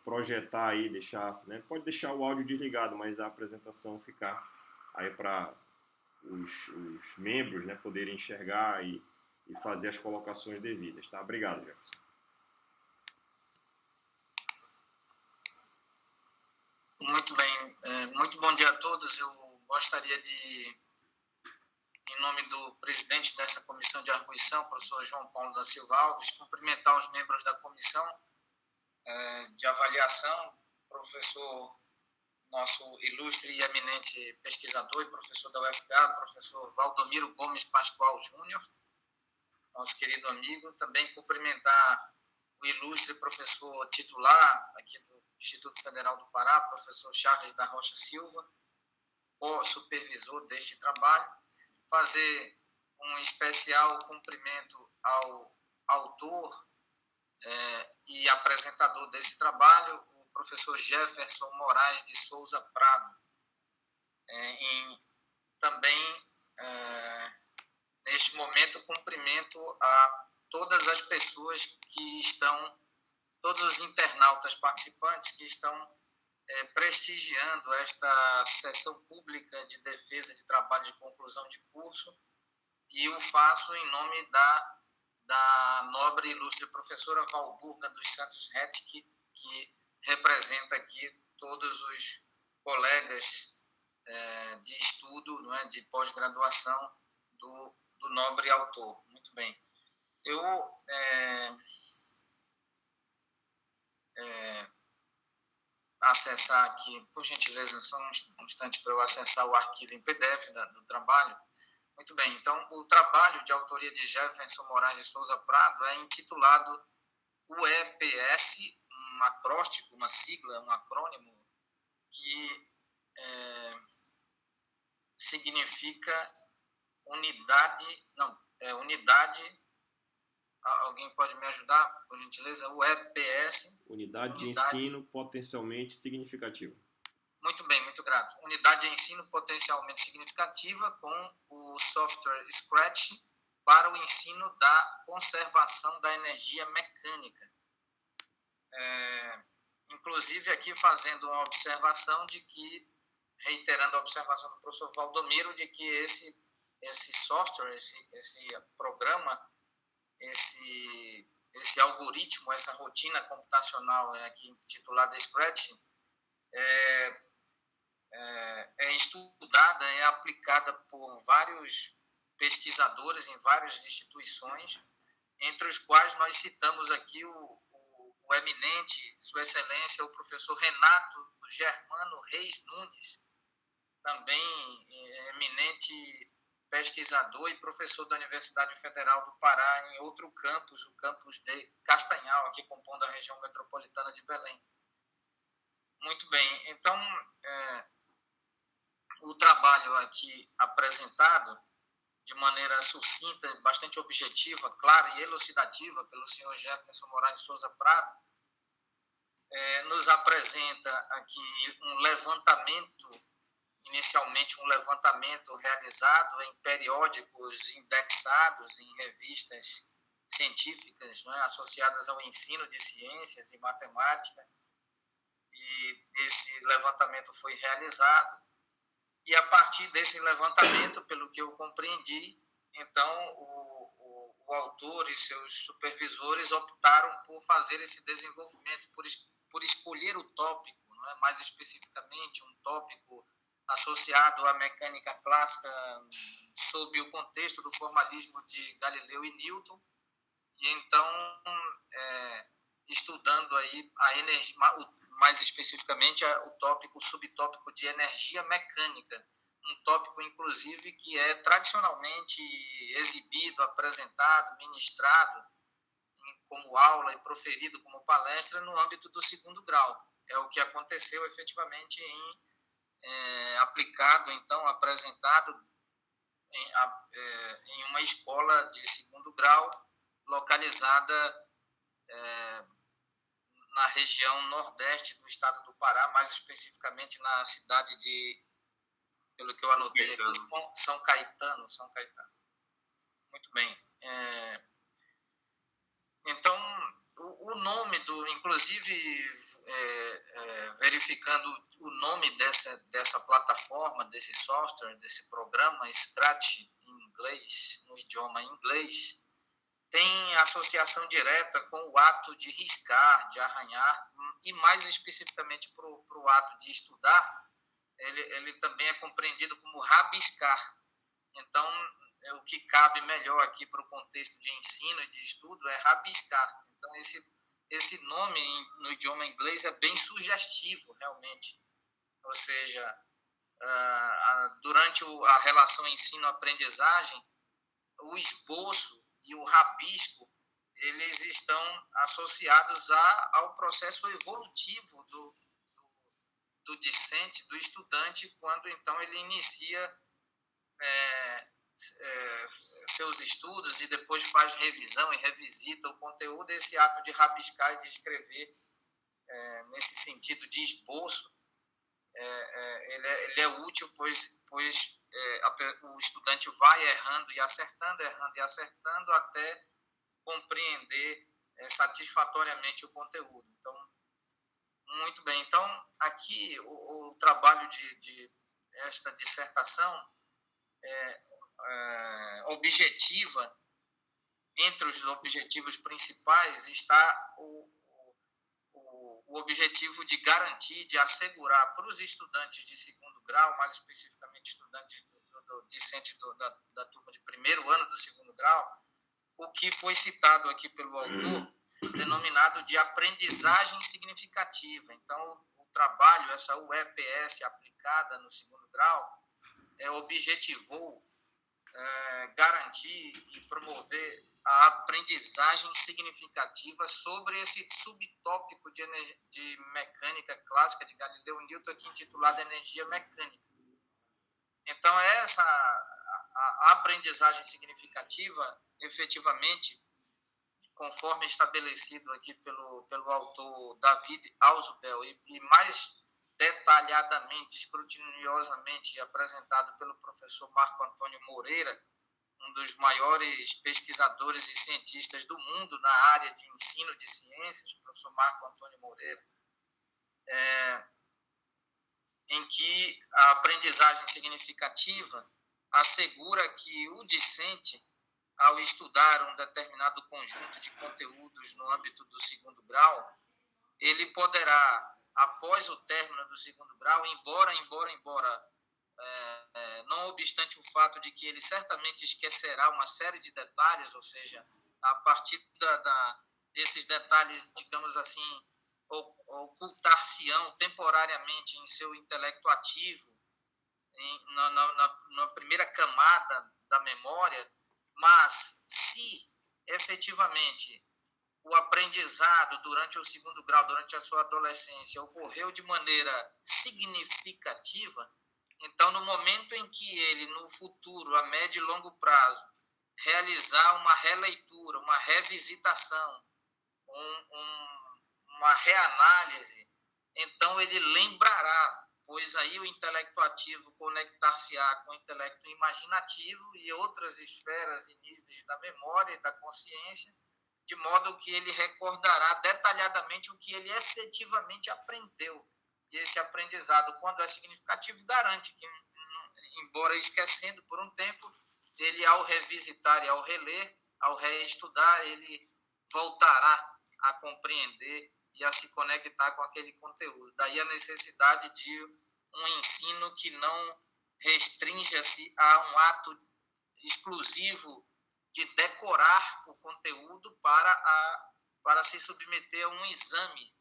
projetar aí, deixar, né? Pode deixar o áudio desligado, mas a apresentação ficar aí para os membros, né, poderem enxergar e e fazer as colocações devidas, tá? Obrigado, Jefferson. Muito bem, muito bom dia a todos. Eu gostaria de, em nome do presidente dessa comissão de arguição, professor João Paulo da Silva Alves, cumprimentar os membros da comissão de avaliação, professor, nosso ilustre e eminente pesquisador e professor da UFPA, professor Valdomiro Gomes Pascoal Júnior, nosso querido amigo. Também cumprimentar o ilustre professor titular aqui do Instituto Federal do Pará, professor Charles da Rocha Silva, o supervisor deste trabalho. Fazer um especial cumprimento ao autor e apresentador desse trabalho, o professor Jefferson Moraes de Souza Prado. Também, neste momento, cumprimento a todas as pessoas que estão, todos os internautas participantes que estão prestigiando esta sessão pública de defesa de trabalho de conclusão de curso, e o faço em nome da nobre e ilustre professora Valburga dos Santos Hetke, que representa aqui todos os colegas de estudo, não é, de pós-graduação do nobre autor. Muito bem. Eu acessar aqui, por gentileza, só um instante para eu acessar o arquivo em PDF do trabalho. Muito bem, então o trabalho de autoria de Jefferson Moraes de Souza Prado é intitulado UEPS, um acróstico, uma sigla, um acrônimo que significa unidade, alguém pode me ajudar, por gentileza? UEPS. Unidade de ensino potencialmente significativa. Muito bem, muito grato. Unidade de ensino potencialmente significativa com o software Scratch para o ensino da conservação da energia mecânica. Inclusive aqui fazendo uma observação de que, reiterando a observação do professor Valdomiro, de que esse software, esse programa, esse algoritmo, essa rotina computacional aqui intitulada Scratch, é estudada, é aplicada por vários pesquisadores em várias instituições, entre os quais nós citamos aqui o eminente, Sua Excelência, o professor Renato Germano Reis Nunes, também eminente pesquisador e professor da Universidade Federal do Pará, em outro campus, o campus de Castanhal, aqui compondo a região metropolitana de Belém. Muito bem, então, o trabalho aqui apresentado de maneira sucinta, bastante objetiva, clara e elucidativa pelo senhor Jefferson Moraes de Souza Prado, nos apresenta aqui um levantamento, inicialmente um levantamento realizado em periódicos indexados em revistas científicas, né, associadas ao ensino de ciências e matemática, e esse levantamento foi realizado, e a partir desse levantamento, pelo que eu compreendi, então o autor e seus supervisores optaram por fazer esse desenvolvimento, por escolher o tópico, não é? Mais especificamente um tópico associado à mecânica clássica sob o contexto do formalismo de Galileu e Newton, e então estudando aí a energia, mais especificamente o subtópico de energia mecânica, um tópico, inclusive, que é tradicionalmente exibido, apresentado, ministrado como aula e proferido como palestra no âmbito do segundo grau. É o que aconteceu efetivamente aplicado, então, apresentado em uma escola de segundo grau localizada na região nordeste do estado do Pará, mais especificamente na cidade de, pelo que eu anotei aqui, São Caetano. Muito bem. Então, o nome inclusive, verificando o nome dessa plataforma, desse software, desse programa, Scratch, em inglês, no idioma inglês, tem associação direta com o ato de riscar, de arranhar, e mais especificamente para o ato de estudar, ele também é compreendido como rabiscar. Então, o que cabe melhor aqui para o contexto de ensino e de estudo é rabiscar. Então, esse nome no idioma inglês é bem sugestivo, realmente. Ou seja, durante a relação ensino-aprendizagem, o esboço e o rabisco, eles estão associados ao processo evolutivo do discente, do estudante, quando então ele inicia seus estudos e depois faz revisão e revisita o conteúdo. Esse ato de rabiscar e de escrever, nesse sentido de esboço, ele é útil, pois o estudante vai errando e acertando até compreender satisfatoriamente o conteúdo. Então, muito bem. Então, aqui o trabalho de esta dissertação objetiva, entre os objetivos principais está o objetivo de garantir, de assegurar para os estudantes de segundo grau, mais especificamente estudantes discentes da turma de primeiro ano do segundo grau, o que foi citado aqui pelo autor, denominado de aprendizagem significativa. Então, o trabalho, essa UEPS aplicada no segundo grau, objetivou garantir e promover a aprendizagem significativa sobre esse subtópico de mecânica clássica de Galileu Newton, aqui intitulado Energia Mecânica. Então, a aprendizagem significativa, efetivamente, conforme estabelecido aqui pelo autor David Ausubel e mais detalhadamente, escrutiniosamente apresentado pelo professor Marco Antônio Moreira, um dos maiores pesquisadores e cientistas do mundo na área de ensino de ciências, o professor Marco Antônio Moreira, em que a aprendizagem significativa assegura que o discente, ao estudar um determinado conjunto de conteúdos no âmbito do segundo grau, ele poderá, após o término do segundo grau, embora não obstante o fato de que ele certamente esquecerá uma série de detalhes, ou seja, a partir desses detalhes, digamos assim, ocultar-se-ão temporariamente em seu intelecto ativo, na primeira camada da memória, mas se efetivamente o aprendizado durante o segundo grau, durante a sua adolescência, ocorreu de maneira significativa, então, no momento em que ele, no futuro, a médio e longo prazo, realizar uma releitura, uma revisitação, uma reanálise, então ele lembrará, pois aí o intelecto ativo conectar-se-á com o intelecto imaginativo e outras esferas e níveis da memória e da consciência, de modo que ele recordará detalhadamente o que ele efetivamente aprendeu. E esse aprendizado, quando é significativo, garante que, embora esquecendo por um tempo, ele, ao revisitar e ao reler, ao reestudar, ele voltará a compreender e a se conectar com aquele conteúdo. Daí a necessidade de um ensino que não restrinja-se a um ato exclusivo de decorar o conteúdo para se submeter a um exame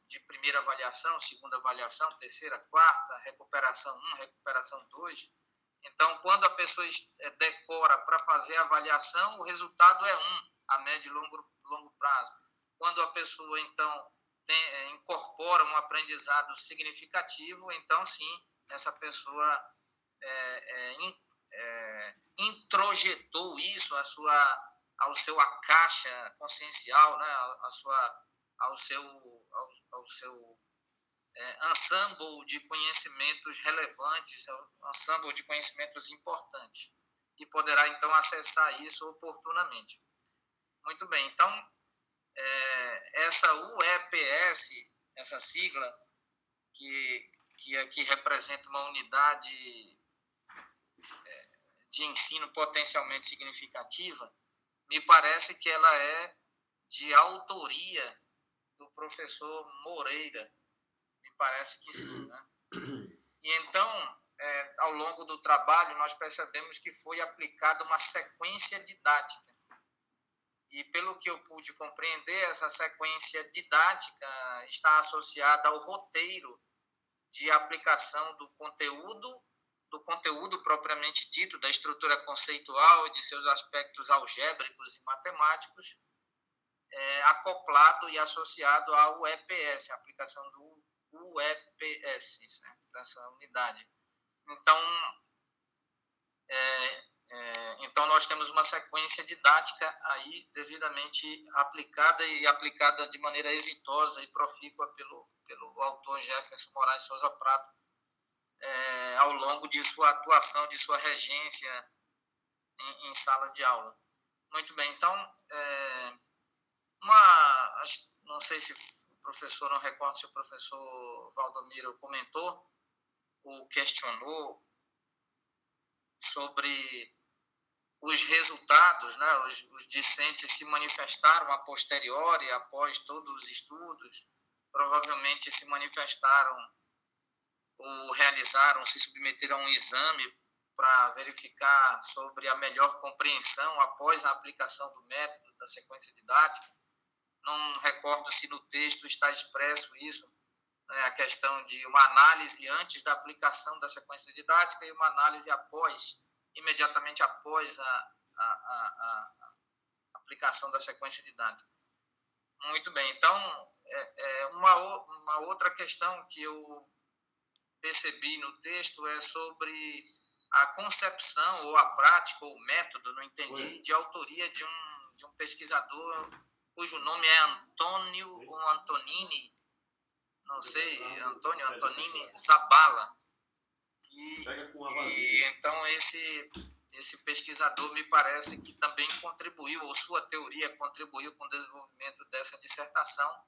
de primeira avaliação, segunda avaliação, terceira, quarta, recuperação 1, recuperação 2. Então, quando a pessoa decora para fazer a avaliação, o resultado é 1, a médio e longo prazo. Quando a pessoa, então, incorpora um aprendizado significativo, então, sim, essa pessoa introjetou isso ao seu caixa consciencial, né, ao seu ensemble de conhecimentos relevantes, ensemble de conhecimentos importantes, e poderá, então, acessar isso oportunamente. Muito bem, então, essa UEPS, essa sigla, que aqui representa uma unidade de ensino potencialmente significativa, me parece que ela é de autoria do professor Moreira. Me parece que sim, né? E então, ao longo do trabalho, nós percebemos que foi aplicada uma sequência didática. E, pelo que eu pude compreender, essa sequência didática está associada ao roteiro de aplicação do conteúdo propriamente dito, da estrutura conceitual e de seus aspectos algébricos e matemáticos, acoplado e associado ao EPS, a aplicação do UEPS, né, dessa unidade. Então, nós temos uma sequência didática aí devidamente aplicada e aplicada de maneira exitosa e profícua pelo autor Jefferson Moraes Souza Prato, ao longo de sua atuação, de sua regência em sala de aula. Muito bem, então, não sei se o professor, não recordo se o professor Valdomiro comentou ou questionou sobre os resultados, né? Os discentes se manifestaram a posteriori, após todos os estudos, provavelmente se manifestaram ou se submeteram a um exame para verificar sobre a melhor compreensão após a aplicação do método da sequência didática. Não recordo se no texto está expresso isso, né, a questão de uma análise antes da aplicação da sequência didática e uma análise imediatamente após a aplicação da sequência didática. Muito bem, então, uma outra questão que eu percebi no texto é sobre a concepção ou a prática ou o método, não entendi, de autoria de um pesquisador cujo nome é Antônio ou Antonini, não sei, Antônio Antonini Zabala. E então esse pesquisador me parece que também contribuiu, ou sua teoria contribuiu com o desenvolvimento dessa dissertação,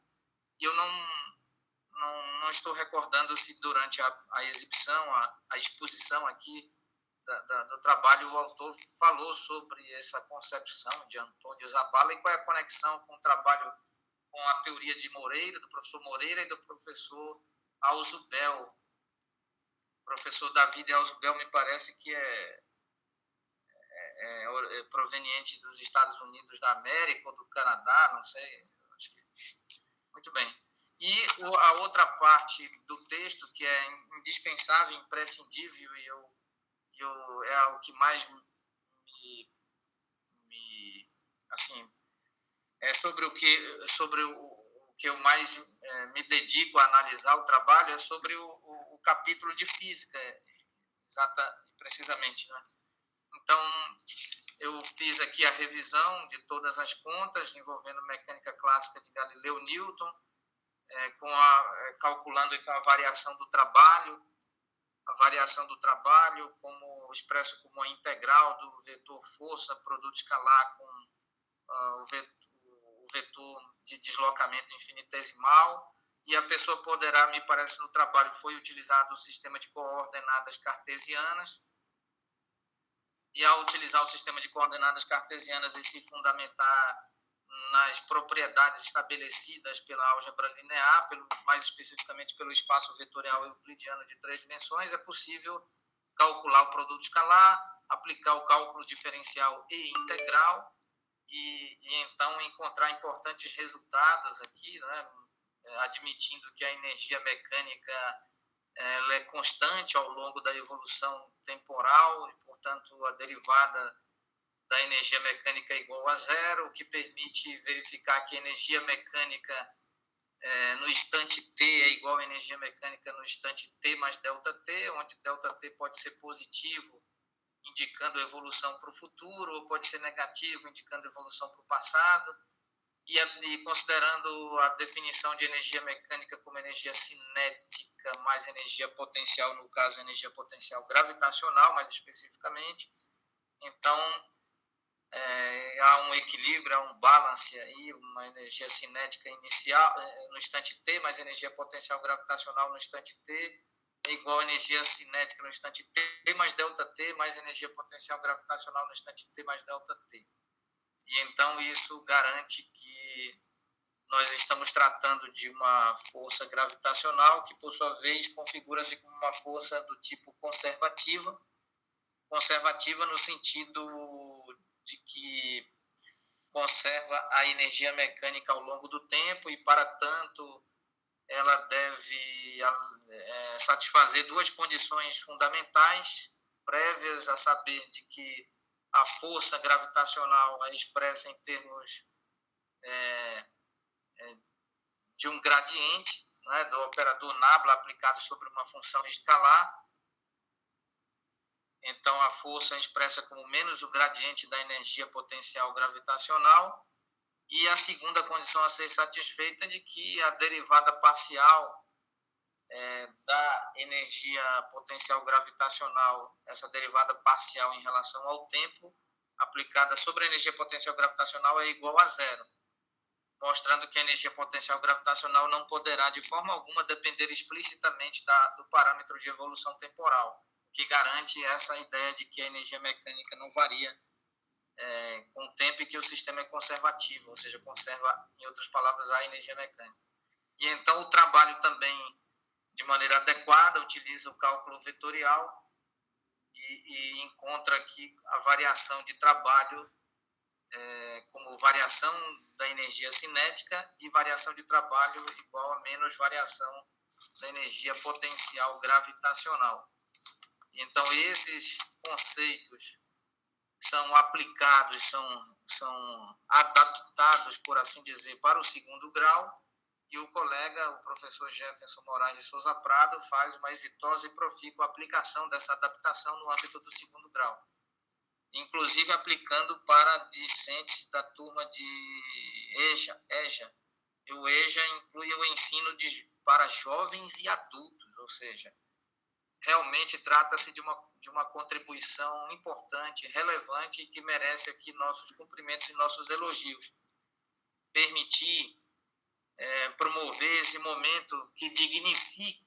e eu não estou recordando se durante a exibição, a exposição aqui do trabalho, o autor falou sobre essa concepção de Antônio Zabala e qual é a conexão com o trabalho, com a teoria de Moreira, do professor Moreira e do professor Ausubel. O professor David Ausubel me parece que é proveniente dos Estados Unidos da América ou do Canadá, não sei. Acho que... Muito bem. E a outra parte do texto, que é indispensável, imprescindível, e é o que mais assim, é sobre o que eu mais me dedico a analisar o trabalho, é sobre o capítulo de física, precisamente, né? Então, eu fiz aqui a revisão de todas as contas envolvendo mecânica clássica de Galileu Newton, calculando então a variação do trabalho como expresso como a integral do vetor força produto escalar com o vetor de deslocamento infinitesimal, e a pessoa poderá, me parece, no trabalho foi utilizado o sistema de coordenadas cartesianas, e ao utilizar o sistema de coordenadas cartesianas e se fundamentar nas propriedades estabelecidas pela álgebra linear, mais especificamente pelo espaço vetorial euclidiano de 3 dimensões, é possível calcular o produto escalar, aplicar o cálculo diferencial e integral e então encontrar importantes resultados aqui, né, admitindo que a energia mecânica ela é constante ao longo da evolução temporal e, portanto, a derivada da energia mecânica é igual a zero, o que permite verificar que a energia mecânica no instante t é igual a energia mecânica no instante t mais ΔT, onde ΔT pode ser positivo, indicando evolução para o futuro, ou pode ser negativo, indicando evolução para o passado, e considerando a definição de energia mecânica como energia cinética mais energia potencial, no caso, energia potencial gravitacional, mais especificamente. Então, há um equilíbrio, há um balance aí, uma energia cinética inicial no instante t, mais energia potencial gravitacional no instante t, é igual a energia cinética no instante t mais ΔT, mais energia potencial gravitacional no instante t mais ΔT. E então isso garante que nós estamos tratando de uma força gravitacional que, por sua vez, configura-se como uma força do tipo conservativa. Conservativa no sentido de que conserva a energia mecânica ao longo do tempo e, para tanto, ela deve satisfazer duas condições fundamentais prévias, a saber de que a força gravitacional é expressa em termos de um gradiente, né, do operador nabla aplicado sobre uma função escalar. Então, a força é expressa como menos o gradiente da energia potencial gravitacional. E a segunda condição a ser satisfeita é de que a derivada parcial da energia potencial gravitacional, essa derivada parcial em relação ao tempo, aplicada sobre a energia potencial gravitacional, é igual a zero, mostrando que a energia potencial gravitacional não poderá, de forma alguma, depender explicitamente do parâmetro de evolução temporal, que garante essa ideia de que a energia mecânica não varia com o tempo e que o sistema é conservativo, ou seja, conserva, em outras palavras, a energia mecânica. E então o trabalho também, de maneira adequada, utiliza o cálculo vetorial e encontra aqui a variação de trabalho como variação da energia cinética e variação de trabalho igual a menos variação da energia potencial gravitacional. Então, esses conceitos são aplicados, são adaptados, por assim dizer, para o segundo grau, e o colega, o professor Jefferson Moraes de Souza Prado, faz uma exitosa e profícua aplicação dessa adaptação no âmbito do segundo grau, inclusive aplicando para discentes da turma de EJA. E o EJA inclui o ensino para jovens e adultos, ou seja, realmente trata-se de uma contribuição importante, relevante e que merece aqui nossos cumprimentos e nossos elogios. Permitir promover esse momento que dignifica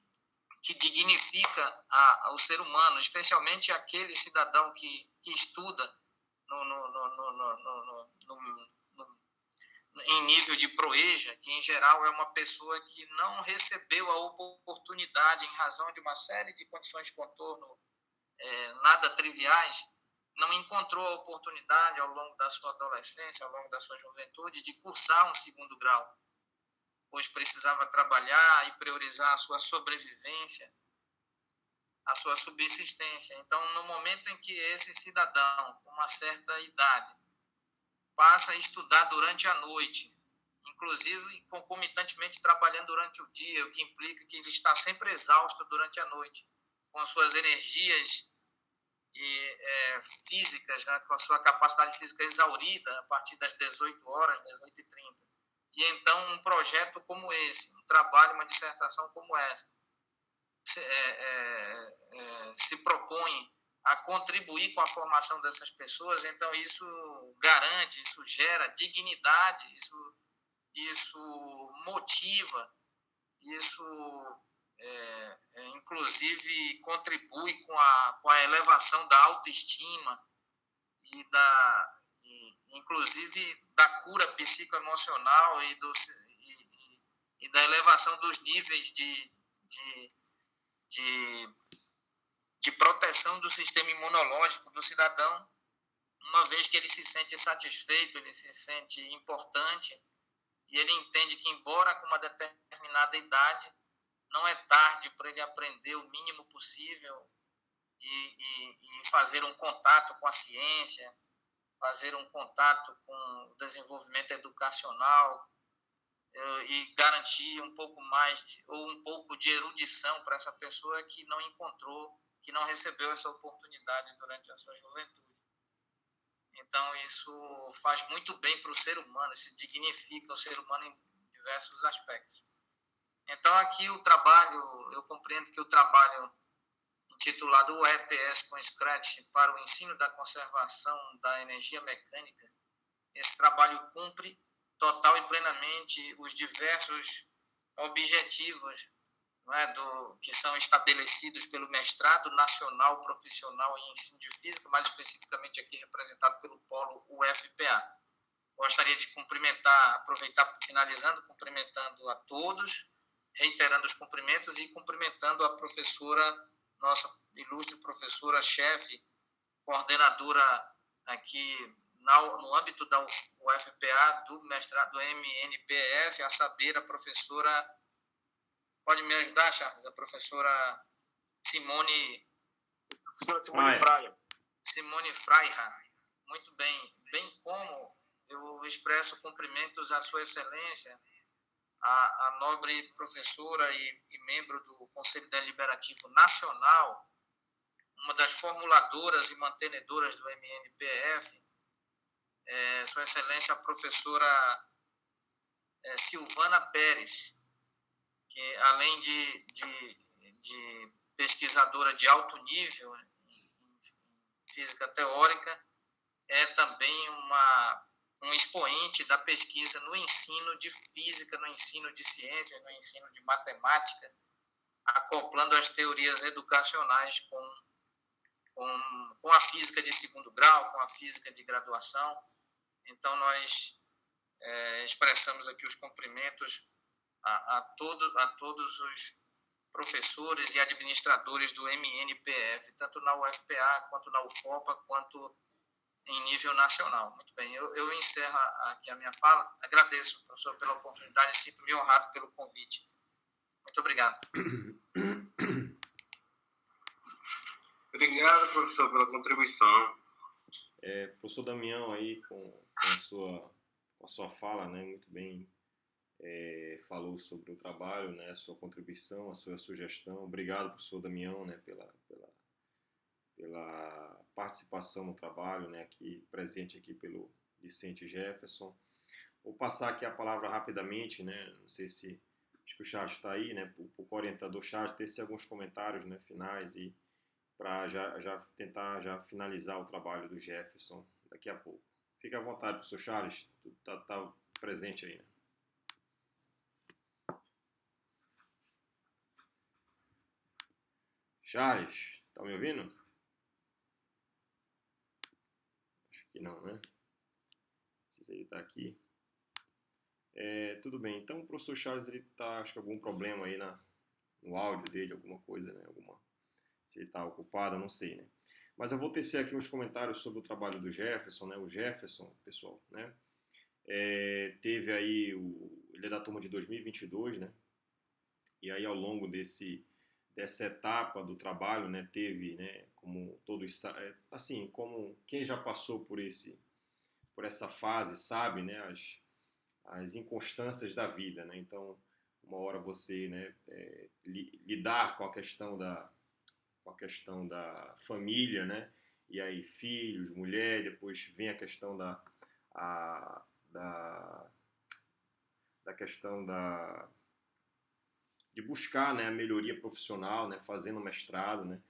o ser humano, especialmente aquele cidadão que estuda em nível de proeja, que em geral é uma pessoa que não recebeu a oportunidade, em razão de uma série de condições de contorno nada triviais, não encontrou a oportunidade ao longo da sua adolescência, ao longo da sua juventude, de cursar um segundo grau, pois precisava trabalhar e priorizar a sua sobrevivência, a sua subsistência. Então, no momento em que esse cidadão, com uma certa idade, passa a estudar durante a noite, inclusive concomitantemente trabalhando durante o dia, o que implica que ele está sempre exausto durante a noite, com suas energias físicas, né, com a sua capacidade física exaurida a partir das 18 horas, 18h30. E então um projeto como esse, um trabalho, uma dissertação como essa, se propõe a contribuir com a formação dessas pessoas. Então isso garante, isso gera dignidade, isso motiva, isso inclusive contribui com a elevação da autoestima inclusive da cura psicoemocional e da elevação dos níveis de proteção do sistema imunológico do cidadão, uma vez que ele se sente satisfeito, ele se sente importante, e ele entende que, embora com uma determinada idade, não é tarde para ele aprender o mínimo possível e fazer um contato com a ciência, fazer um contato com o desenvolvimento educacional e garantir um pouco mais ou um pouco de erudição para essa pessoa que não encontrou, que não recebeu essa oportunidade durante a sua juventude. Então, isso faz muito bem para o ser humano, isso dignifica o ser humano em diversos aspectos. Então, aqui eu compreendo que o trabalho intitulado o EPS com Scratch para o ensino da conservação da energia mecânica, esse trabalho cumpre total e plenamente os diversos objetivos, que são estabelecidos pelo Mestrado Nacional Profissional em Ensino de Física, mais especificamente aqui representado pelo Polo UFPA. Gostaria de cumprimentar, aproveitar finalizando, cumprimentando a todos, reiterando os cumprimentos e cumprimentando a professora, nossa ilustre professora, chefe, coordenadora aqui no âmbito da UFPA, do mestrado do MNPF, a saber, a professora, pode me ajudar, Charles? A professora Simone Fraia. Simone Freira. Muito bem. Bem como eu expresso cumprimentos à Sua Excelência, a nobre professora e membro do Conselho Deliberativo Nacional, uma das formuladoras e mantenedoras do MNPF, Sua Excelência a professora Silvana Pérez, que além de pesquisadora de alto nível em física teórica, é também um expoente da pesquisa no ensino de física, no ensino de ciências, no ensino de matemática, acoplando as teorias educacionais com a física de segundo grau, com a física de graduação. Então, nós expressamos aqui os cumprimentos a todos os professores e administradores do MNPF, tanto na UFPA, quanto na UFOPA, quanto em nível nacional. Muito bem, eu encerro aqui a minha fala. Agradeço, professor, pela oportunidade e sinto-me honrado pelo convite. Muito obrigado. Obrigado, professor, pela contribuição. Professor Damião aí com a sua fala, né, muito bem, falou sobre o trabalho, né, a sua contribuição, a sua sugestão. Obrigado, professor Damião, né, pela participação no trabalho, né, aqui presente aqui pelo Vicente Jefferson. Vou passar aqui a palavra rapidamente, né, não sei se acho que o Charles está aí, né, para o orientador Charles ter alguns comentários, né, finais e para já tentar já finalizar o trabalho do Jefferson daqui a pouco. Fique à vontade, professor Charles, está presente aí, né? Charles, está me ouvindo? Acho que não, né? Não sei se ele está aqui. Tudo bem, então o professor Charles ele está, acho que algum problema aí no áudio dele, alguma coisa, né? Se ele está ocupado, eu não sei, né? Mas eu vou tecer aqui uns comentários sobre o trabalho do Jefferson, né? O Jefferson, pessoal, né? Teve aí, ele é da turma de 2022, né? E aí ao longo dessa etapa do trabalho, né? Teve, né? Como todos, assim, como quem já passou por essa fase sabe, né? As inconstâncias da vida, né? Então, uma hora você, né? Lidar com a questão da família, né? E aí filhos, mulher, depois vem a questão da questão de buscar, né, a melhoria profissional, né, fazendo mestrado, né,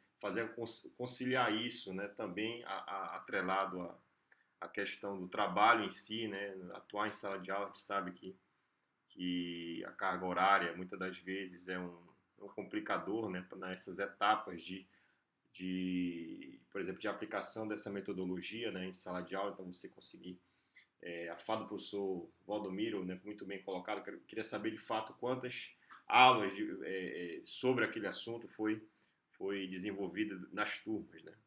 conciliar isso, né, também atrelado à questão do trabalho em si, né, atuar em sala de aula, a gente sabe que a carga horária muitas das vezes é um complicador, né, nessas etapas por exemplo, de aplicação dessa metodologia, né, em sala de aula. Então você conseguir a fala do professor Valdomiro, né, muito bem colocado. Queria saber de fato quantas aulas sobre aquele assunto foi desenvolvida nas turmas, né?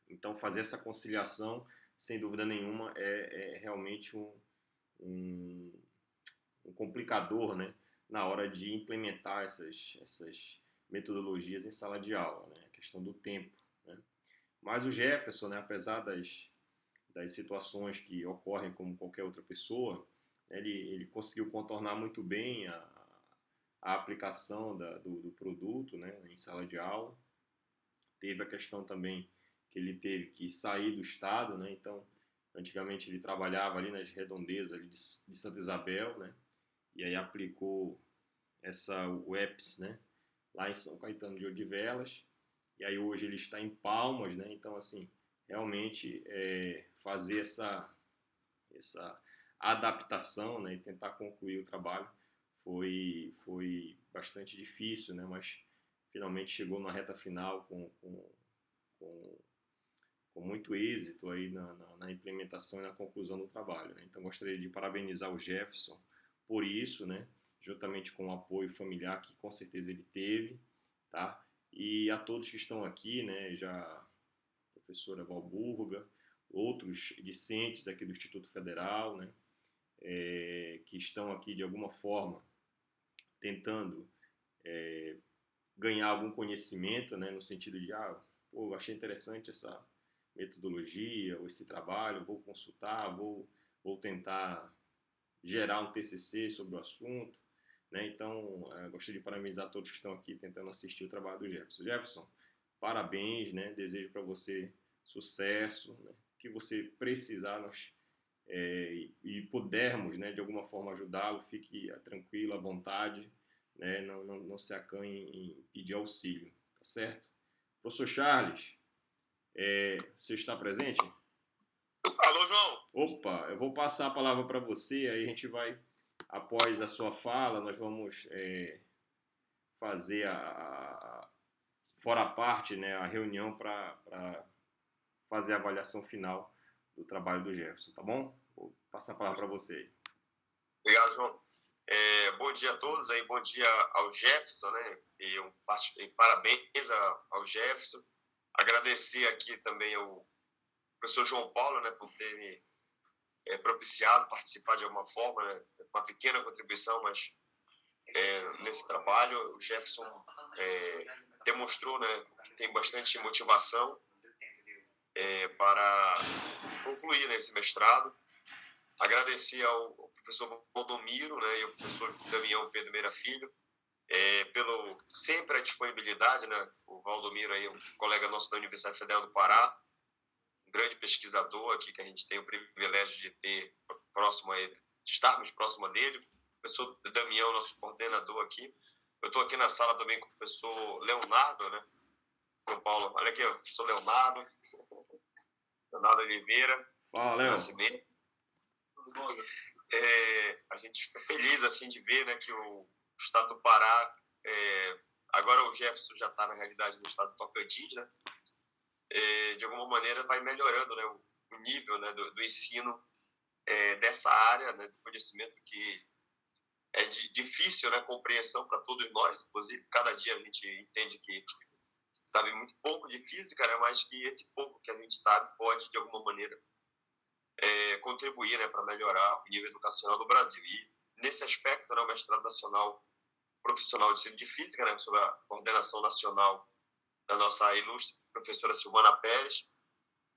Então fazer essa conciliação, sem dúvida nenhuma, é realmente um complicador, né, na hora de implementar essas metodologias em sala de aula, né? A questão do tempo, né? Mas o Jefferson, né, apesar das situações que ocorrem como qualquer outra pessoa, ele conseguiu contornar muito bem a aplicação do produto, né, em sala de aula. Teve a questão também que ele teve que sair do estado, né? Então, antigamente ele trabalhava ali nas redondezas ali de Santa Isabel, né? E aí aplicou o EPS, né, lá em São Caetano de Odivelas. E aí hoje ele está em Palmas, né? Então, assim, realmente fazer essa adaptação, né, e tentar concluir o trabalho foi bastante difícil, né? Mas finalmente chegou na reta final com com muito êxito aí na implementação e na conclusão do trabalho, né? Então, gostaria de parabenizar o Jefferson por isso, né? Juntamente com o apoio familiar que com certeza ele teve, tá? E a todos que estão aqui, né? Já a professora Valburga, outros discentes aqui do Instituto Federal, né? Que estão aqui de alguma forma tentando ganhar algum conhecimento, né? No sentido de, pô, eu achei interessante essa metodologia ou esse trabalho, vou consultar, vou tentar gerar um TCC sobre o assunto, né? Então, gostaria de parabenizar todos que estão aqui tentando assistir o trabalho do Jefferson. Jefferson, parabéns, né? Desejo para você sucesso, né? Que você precisar e pudermos, né, de alguma forma ajudá-lo, fique tranquilo, à vontade, né? Não se acanhe em pedir auxílio, tá certo? Professor Charles, você está presente? Alô, João. Opa, eu vou passar a palavra para você, aí a gente vai, após a sua fala, nós vamos fazer fora a parte, né, a reunião para fazer a avaliação final do trabalho do Jefferson, tá bom? Vou passar a palavra para você aí. Obrigado, João. Bom dia a todos, aí, bom dia ao Jefferson, né? E parabéns ao Jefferson. Agradecer aqui também ao professor João Paulo, né, por ter me propiciado participar de alguma forma, né? Uma pequena contribuição, mas nesse trabalho o Jefferson demonstrou, né, que tem bastante motivação para concluir nesse mestrado. Agradecer ao professor Valdomiro, né, e ao professor Damião Pedro Meira Filho, pelo sempre a disponibilidade, né? O Valdomiro aí, um colega nosso da Universidade Federal do Pará, um grande pesquisador aqui que a gente tem o privilégio de ter próximo a ele, de estarmos próximo dele. O professor Damião, nosso coordenador aqui. Eu estou aqui na sala também com o professor Leonardo, né? São Paulo. Olha aqui, o professor Leonardo Oliveira. Fala, Léo. Nascimento. A gente fica feliz assim de ver, né, que o estado do Pará, agora o Jefferson já está na realidade no estado do Tocantins, né, de alguma maneira vai melhorando, né, o nível, né, do ensino dessa área, né, do conhecimento que é difícil, né, compreensão para todos nós. Inclusive cada dia a gente entende que sabe muito pouco de física, né, mas que esse pouco que a gente sabe pode de alguma maneira contribuir, né, para melhorar o nível educacional do Brasil. E nesse aspecto, né, o mestrado nacional profissional de ensino de física, né, sob a coordenação nacional da nossa ilustre professora Silvana Pérez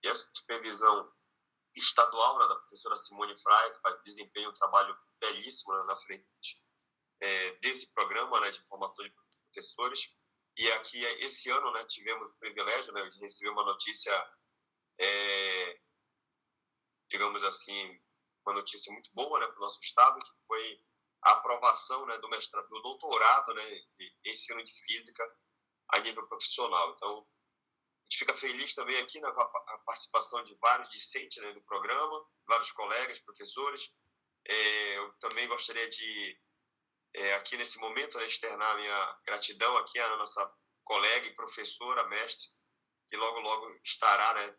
e a supervisão estadual, né, da professora Simone Fraia, que desempenha um trabalho belíssimo, né, na frente desse programa, né, de formação de professores. E aqui esse ano, né, tivemos o privilégio, né, de receber uma notícia digamos assim, uma notícia muito boa, né, para o nosso estado, que foi a aprovação, né, do mestrado, do doutorado, né, de ensino de física a nível profissional. Então, a gente fica feliz também aqui, né, com a participação de vários discentes, né, do programa, vários colegas, professores. Eu também gostaria de, aqui nesse momento, né, externar minha gratidão aqui à nossa colega e professora, mestre, que logo, logo estará, né,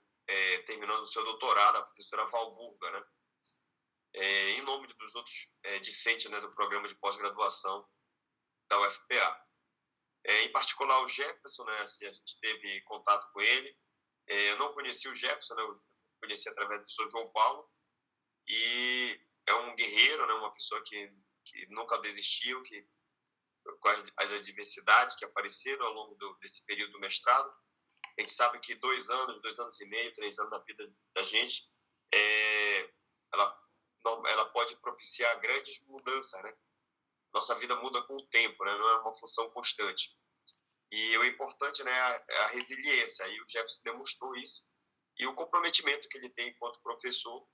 terminando o seu doutorado, a professora Valburga, né? Em nome dos outros discentes, né, do programa de pós-graduação da UFPA. Em particular, o Jefferson, né, assim, a gente teve contato com ele. Eu não conheci o Jefferson, né, eu conheci através do professor João Paulo, e é um guerreiro, né, uma pessoa que nunca desistiu, com as adversidades que apareceram ao longo desse período do mestrado. A gente sabe que 2 anos e meio, 3 anos da vida da gente, ela pode propiciar grandes mudanças, né? Nossa vida muda com o tempo, né? Não é uma função constante. E o importante, né, é a resiliência. Aí o Jefferson demonstrou isso. E o comprometimento que ele tem enquanto professor,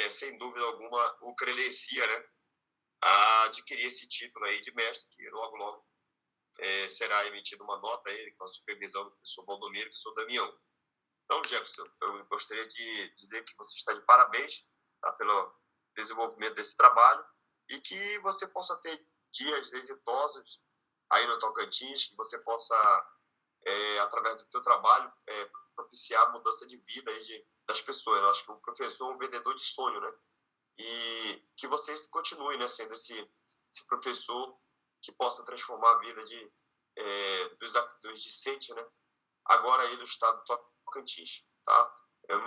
sem dúvida alguma, o credencia, né, a adquirir esse título aí de mestre, que logo, logo será emitida uma nota aí com a supervisão do professor Valdomiro e do professor Damião. Então, Jefferson, eu gostaria de dizer que você está de parabéns, tá, pelo desenvolvimento desse trabalho, e que você possa ter dias exitosos aí no Tocantins, que você possa, através do teu trabalho, propiciar a mudança de vida aí das pessoas. Eu acho que o professor é um vendedor de sonho, né? E que vocês continuem, né, sendo esse professor que possa transformar a vida dos discentes, né, agora aí do estado do Tocantins, tá?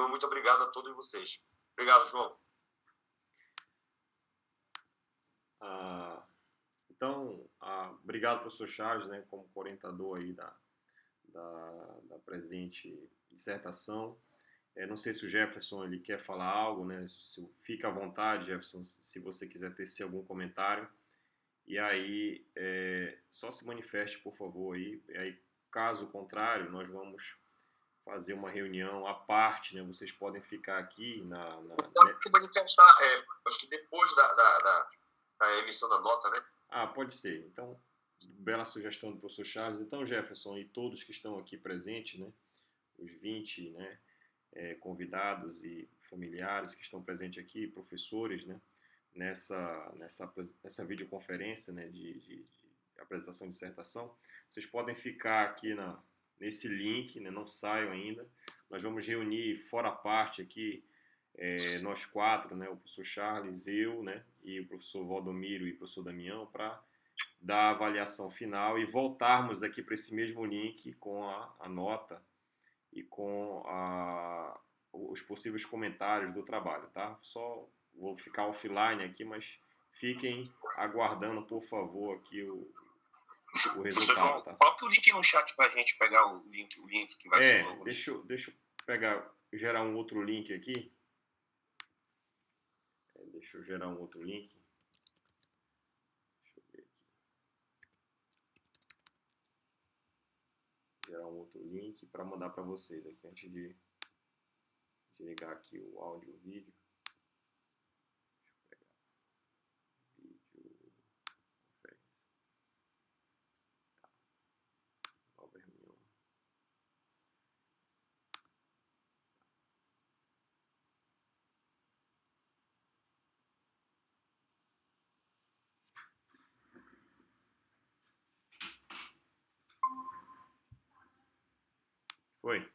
Muito obrigado a todos vocês. Obrigado, João. Então, obrigado, professor Charles, né, como orientador aí da presente dissertação. Não sei se o Jefferson ele quer falar algo, né? Fica à vontade, Jefferson, se você quiser tecer algum comentário. E aí, só se manifeste, por favor. E aí, caso contrário, nós vamos fazer uma reunião à parte, né? Vocês podem ficar aqui Pode se manifestar, acho que depois da emissão da nota, né? Pode ser. Então, bela sugestão do professor Charles. Então, Jefferson e todos que estão aqui presentes, né? Os 20, né? Convidados e familiares que estão presentes aqui, professores, né? Nessa videoconferência, né? De apresentação de dissertação. Vocês podem ficar aqui nesse link, né? Não saiam ainda. Nós vamos reunir fora a parte aqui, nós 4, né? O professor Charles, eu, né? E o professor Valdomiro e o professor Damião, para dar a avaliação final e voltarmos aqui para esse mesmo link com a nota e com os possíveis comentários do trabalho, tá? Só vou ficar offline aqui, mas fiquem aguardando, por favor, aqui o resultado, João, tá? coloque o link no chat pra gente pegar o link que vai ser novo. Deixa eu gerar um outro link aqui. Deixa eu gerar um outro link. Deixa eu ver aqui. Gerar um outro link para mandar para vocês aqui antes de ligar aqui o áudio e o vídeo. Deixa eu pegar vídeo conferência. Tá. Nova reunião. Foi.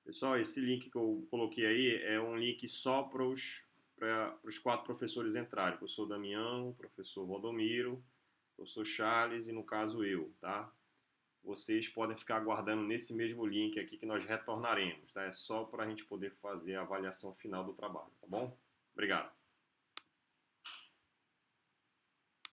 Pessoal, esse link que eu coloquei aí é um link só para os 4 professores entrarem. O professor Damião, o professor Valdomiro, o professor Charles e, no caso, eu, tá? Vocês podem ficar aguardando nesse mesmo link aqui que nós retornaremos, tá? É só para a gente poder fazer a avaliação final do trabalho, tá bom? Obrigado.